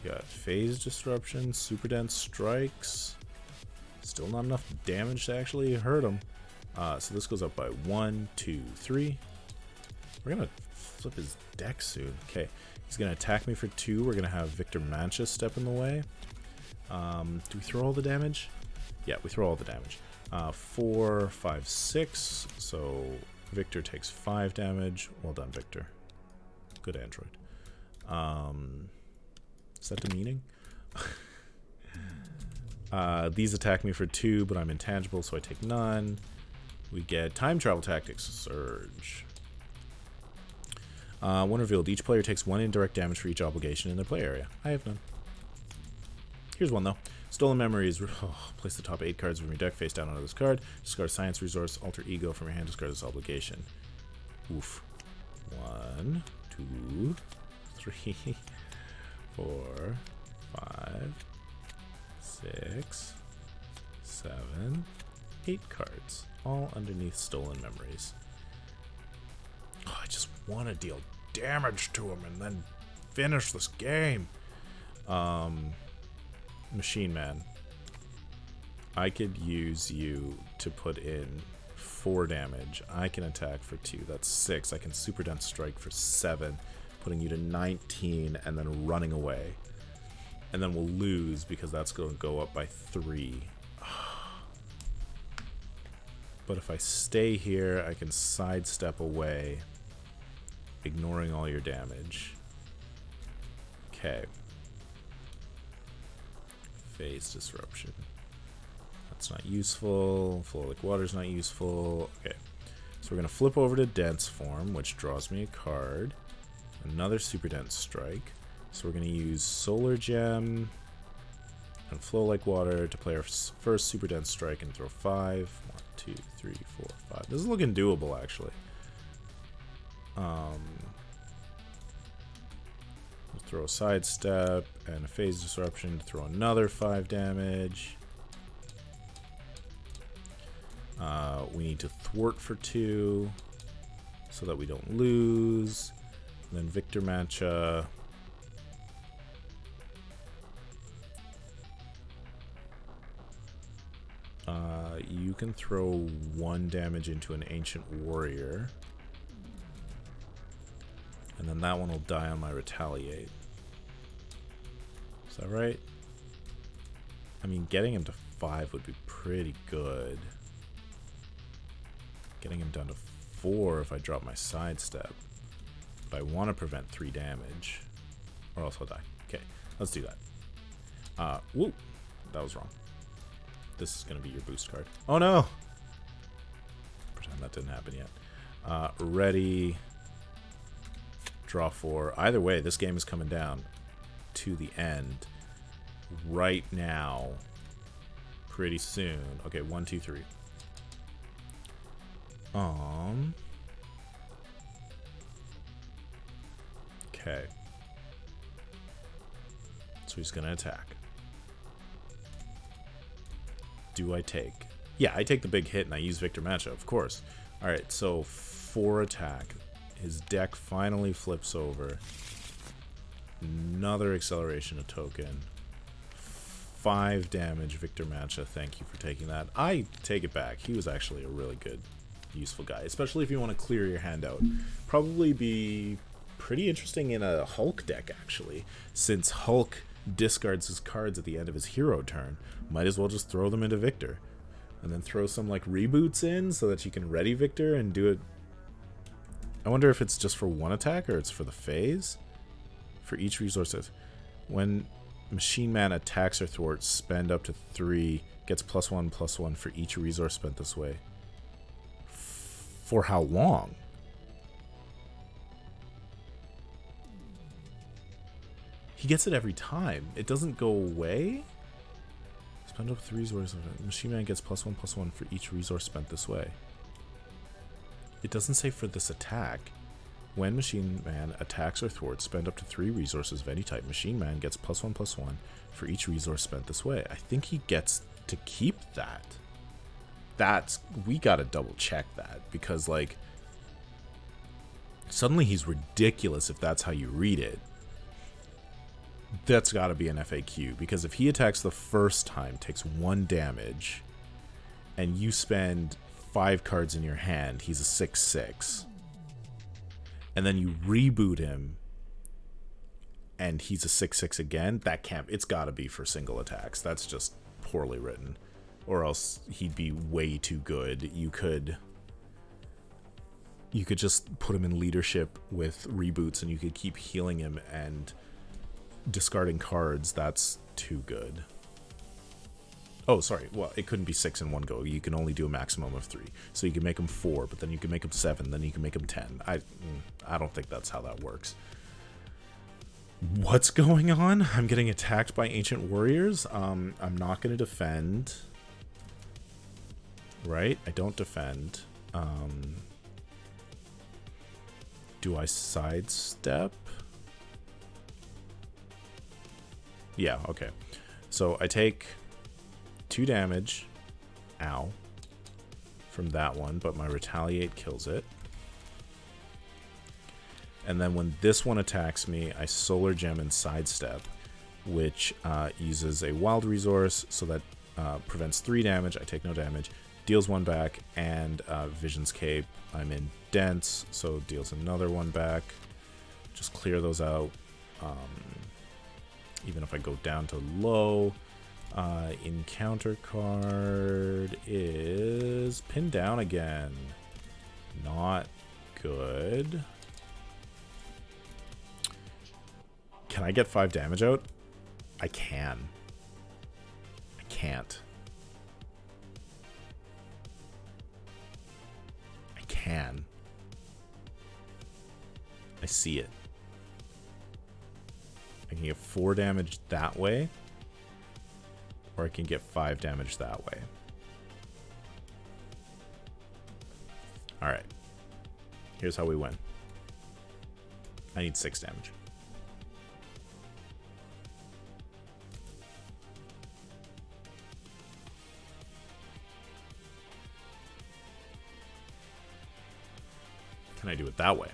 We got phase disruption, super dense strikes. Still not enough damage to actually hurt him. So this goes up by 1, 2, 3. We're gonna flip his deck soon. Okay, he's gonna attack me for 2. We're gonna have Victor Mancha step in the way. Do we throw all the damage? Yeah, we throw all the damage. 4, 5, 6. So Victor takes 5 damage. Well done, Victor. Good android. Is that demeaning? These attack me for 2, but I'm intangible, so I take none. We get Time Travel Tactics Surge. One revealed. Each player takes 1 indirect damage for each obligation in their play area. I have none. Here's one, though. Stolen Memories. Place the top 8 cards from your deck face down onto this card. Discard Science Resource, Alter Ego from your hand. Discard this obligation. Oof. 1, 2, 3, 4, 5, 6, 7, 8 cards. All underneath Stolen Memories. Oh, I just want to deal damage to him and then finish this game. Machine Man. I could use you to put in 4 damage. I can attack for 2. That's 6. I can Super Dense Strike for 7, putting you to 19 and then running away. And then we'll lose because that's going to go up by 3. But if I stay here, I can sidestep away, ignoring all your damage. Okay. Phase Disruption. That's not useful. Flow like water's not useful. Okay. So we're going to flip over to Dense Form, which draws me a card. Another Super Dense Strike. So we're going to use Solar Gem and Flow Like Water to play our first Super Dense Strike and throw 5. 1, 2, 3, 4, 5. This is looking doable, actually. We'll throw a Sidestep and a Phase Disruption to throw another 5 damage. We need to Thwart for 2 so that we don't lose. And then Victor Mancha. You can throw 1 damage into an Ancient Warrior. And then that one will die on my Retaliate. Is that right? I mean, getting him to 5 would be pretty good. Getting him down to 4 if I drop my Sidestep. But I want to prevent 3 damage. Or else I'll die. Okay, let's do that. Whoop! That was wrong. This is going to be your boost card. Oh no! Pretend that didn't happen yet. Ready. Draw 4. Either way, this game is coming down to the end right now. Pretty soon. Okay, 1, 2, 3. Okay. So he's going to attack. Do I take? Yeah, I take the big hit and I use Victor Mancha, of course. Alright, so 4 attack. His deck finally flips over. Another acceleration of token. 5 damage, Victor Mancha. Thank you for taking that. I take it back. He was actually a really good, useful guy, especially if you want to clear your hand out. Probably be pretty interesting in a Hulk deck, actually, since Hulk discards his cards at the end of his hero turn, might as well just throw them into Victor. And then throw some like reboots in so that you can ready Victor and do it. I wonder if it's just for one attack or it's for the phase. For each resource. When Machine Man attacks or thwarts, spend up to 3, gets +1/+1 for each resource spent this way. For how long? He gets it every time. It doesn't go away? Spend up 3 resources. Machine Man gets +1/+1 for each resource spent this way. It doesn't say for this attack. When Machine Man attacks or thwarts, spend up to 3 resources of any type. Machine Man gets +1/+1 for each resource spent this way. I think he gets to keep that. We gotta double check that, because like suddenly he's ridiculous if that's how you read it. That's gotta be an FAQ, because if he attacks the first time, takes 1 damage, and you spend 5 cards in your hand, he's a 6/6. And then you reboot him and he's a 6/6 again, that can't, it's gotta be for single attacks. That's just poorly written. Or else he'd be way too good. You could just put him in leadership with reboots and you could keep healing him and discarding cards. That's too good. Oh, sorry. Well, it couldn't be 6 in one go. You can only do a maximum of 3. So you can make them 4, but then you can make them 7, then you can make them 10. I don't think that's how that works. What's going on? I'm getting attacked by ancient warriors. I'm not going to defend. Right? I don't defend. Do I sidestep? Yeah, okay. So I take 2 damage, ow, from that one, but my retaliate kills it. And then when this one attacks me, I solar gem and sidestep, which uses a wild resource, so that prevents 3 damage. I take no damage, deals 1 back, and Vision's Cape. I'm in dense, so deals another 1 back. Just clear those out. Even if I go down to low. Encounter card is pinned down again. Not good. Can I get 5 damage out? I can. I can't. I can. I see it. I can get 4 damage that way. Or I can get 5 damage that way. Alright. Here's how we win. I need 6 damage. Can I do it that way?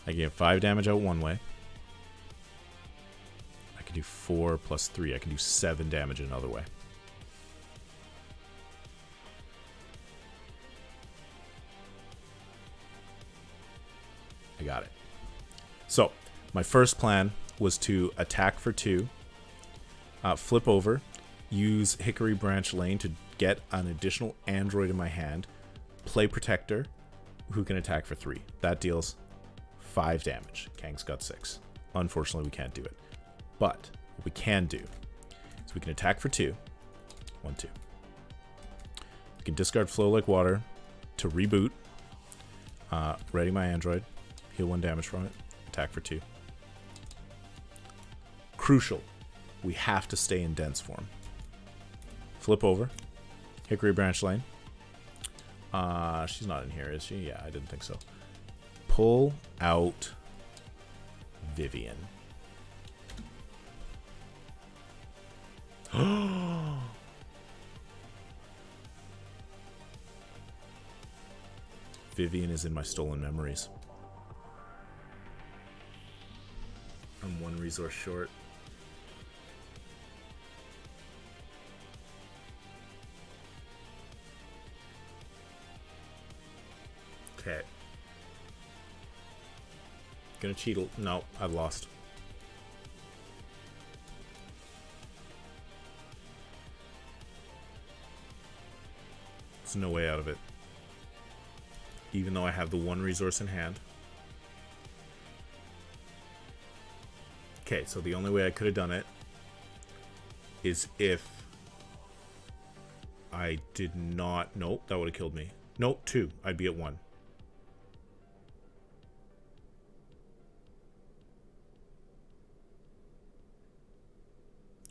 I can get 5 damage out one way. I can do 4 plus 3. I can do 7 damage another way. I got it. So, my first plan was to attack for 2, flip over, use Hickory Branch Lane to get an additional android in my hand, play Protector, who can attack for 3. That deals 5 damage. Kang's got 6. Unfortunately, we can't do it. But what we can do is we can attack for 2. 1, 2. We can discard Flow Like Water to reboot. Ready my android. Heal 1 damage from it. Attack for 2. Crucial. We have to stay in dense form. Flip over. Hickory Branch Lane. She's not in here, is she? Yeah, I didn't think so. Pull out Vivian. Vivian is in my stolen memories. I'm 1 resource short. Okay. Gonna cheat. No, I've lost. There's no way out of it. Even though I have the one resource in hand. Okay, so the only way I could have done it is if I did not... Nope, that would have killed me. Nope, 2. I'd be at 1.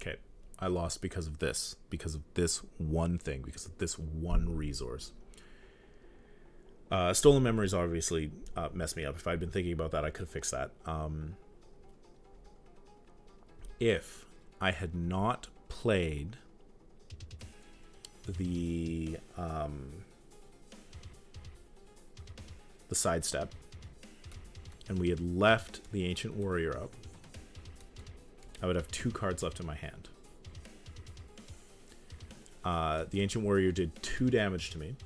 Okay, I lost because of this. Because of this one thing. Because of this one resource. Stolen memories obviously messed me up. If I'd been thinking about that, I could have fixed that. If I had not played the sidestep and we had left the Ancient Warrior up, I would have 2 cards left in my hand. The Ancient Warrior did 2 damage to me.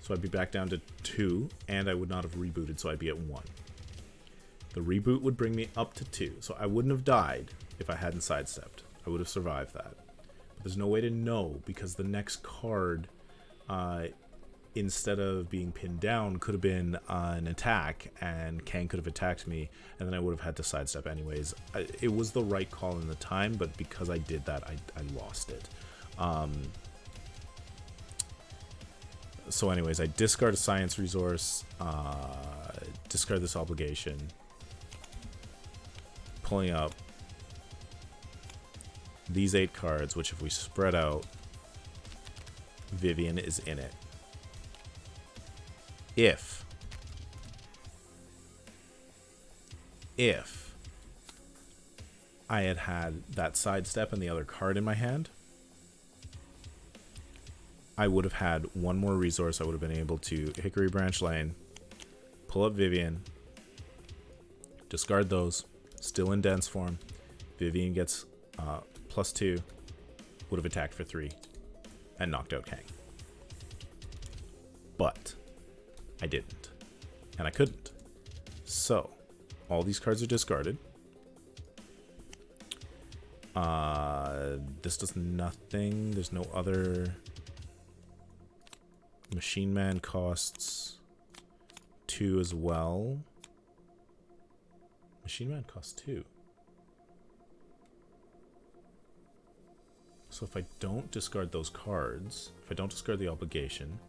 So I'd be back down to 2, and I would not have rebooted, so I'd be at 1. The reboot would bring me up to 2, so I wouldn't have died if I hadn't sidestepped. I would have survived that. But there's no way to know, because the next card, instead of being pinned down, could have been an attack, and Kang could have attacked me, and then I would have had to sidestep anyways. It was the right call in the time, but because I did that, I lost it. So anyways, I discard a science resource, discard this obligation, pulling up these 8 cards, which if we spread out, Vivian is in it. If I had had that sidestep and the other card in my hand, I would have had one more resource. I would have been able to Hickory Branch Lane, pull up Vivian, discard those, still in dense form. Vivian gets +2, would have attacked for 3, and knocked out Kang. But I didn't, and I couldn't. So all these cards are discarded. This does nothing. There's no other... Machine Man costs 2 as well. Machine Man costs 2. So if I don't discard those cards, if I don't discard the obligation,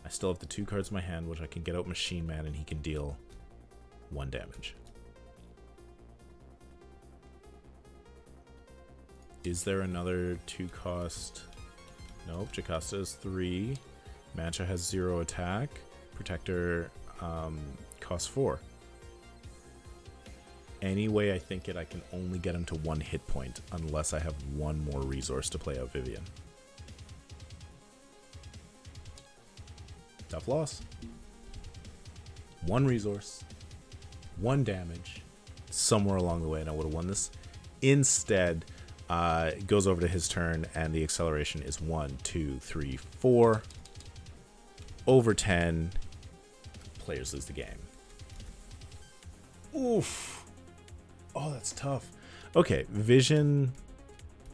I still have the 2 cards in my hand, which I can get out Machine Man and he can deal 1 damage. Is there another 2 cost? Nope, Jocasta is 3. Mancha has 0 attack. Protector costs 4. Anyway, I think I can only get him to 1 hit point unless I have 1 more resource to play out Vivian. Tough loss. 1 resource, 1 damage, somewhere along the way, and I would have won this. Instead, it goes over to his turn, and the acceleration is 1, 2, 3, 4. Over 10, players lose the game. Oof. Oh, that's tough. Okay, Vision,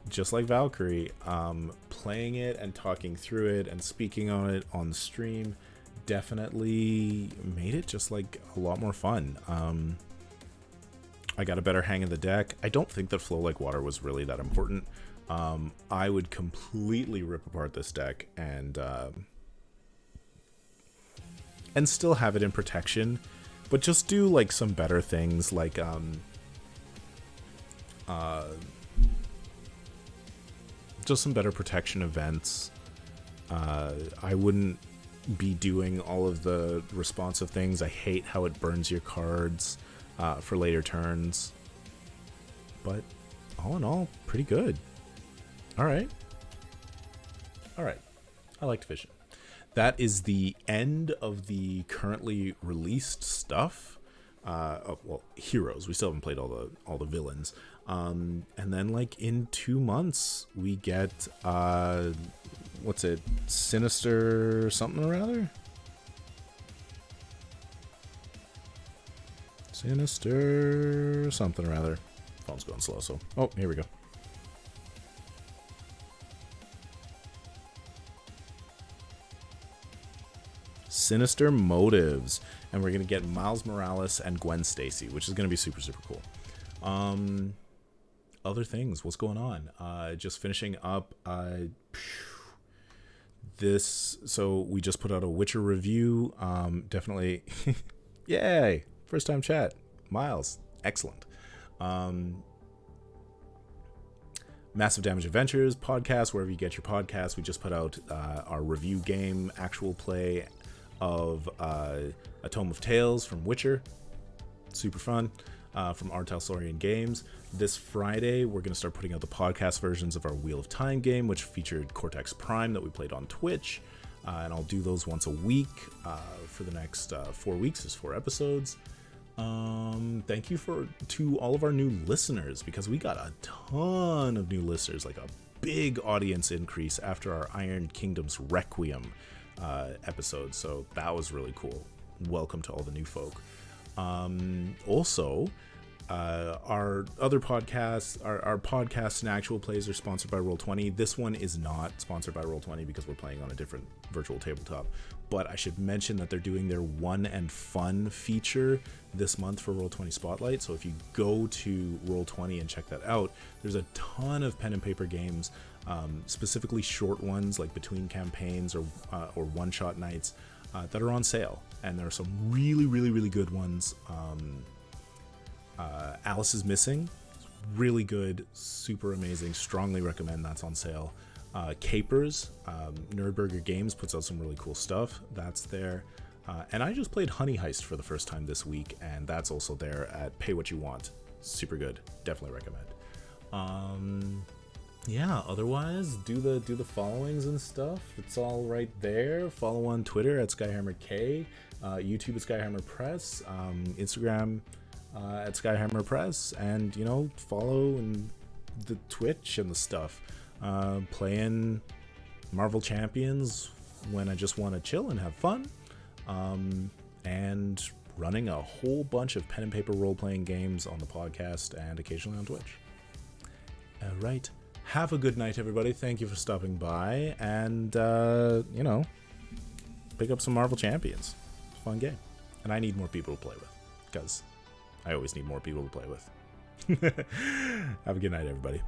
just like Valkyrie, playing it and talking through it and speaking on it on the stream definitely made it just like a lot more fun. I got a better hang of the deck. I don't think that Flow Like Water was really that important. I would completely rip apart this deck and still have it in protection, but just do like some better things, like just some better protection events. I wouldn't be doing all of the responsive things. I hate how it burns your cards for later turns, but all in all, pretty good. All right, I liked Vision. That is the end of the currently released stuff. Well, heroes. We still haven't played all the villains. And then, like, in 2 months, we get what's it? Sinister something or other. Sinister something or other. Phone's going slow, so... Oh, here we go. Sinister Motives. And we're going to get Miles Morales and Gwen Stacy, which is going to be super, super cool. Other things, what's going on? Just finishing up this. So we just put out a Witcher review. Definitely, yay! First time chat, Miles, excellent. Massive Damage Adventures podcast, wherever you get your podcasts. We just put out our review game, actual play of A Tome of Tales from Witcher. Super fun. From Talsorian Games. This Friday, we're going to start putting out the podcast versions of our Wheel of Time game, which featured Cortex Prime that we played on Twitch. And I'll do those once a week for the next 4 weeks. There's 4 episodes. Thank you to all of our new listeners, because we got a ton of new listeners, like a big audience increase after our Iron Kingdom's Requiem episode. So that was really cool. Welcome to all the new folk. Also, our other podcasts, our podcasts and actual plays are sponsored by Roll20. This one is not sponsored by Roll20 because we're playing on a different virtual tabletop. But I should mention that they're doing their One and Fun feature this month for Roll20 Spotlight. So if you go to Roll20 and check that out, there's a ton of pen and paper games, specifically short ones like between campaigns or one-shot nights that are on sale. And there are some really, really, really good ones. Alice is Missing. It's really good, super amazing. Strongly recommend. That's on sale. Capers, Nerdburger Games puts out some really cool stuff. That's there. And I just played Honey Heist for the first time this week, and that's also there at Pay What You Want. Super good. Definitely recommend. Yeah, otherwise, do the followings and stuff. It's all right there. Follow on Twitter at SkyhammerK, YouTube at Skyhammer Press, Instagram at Skyhammer Press, and, follow and the Twitch and the stuff. Playing Marvel Champions when I just want to chill and have fun, and running a whole bunch of pen and paper role-playing games on the podcast and occasionally on Twitch. All right. Have a good night, everybody. Thank you for stopping by, and, pick up some Marvel Champions. It's a fun game. And I need more people to play with, because I always need more people to play with. Have a good night, everybody.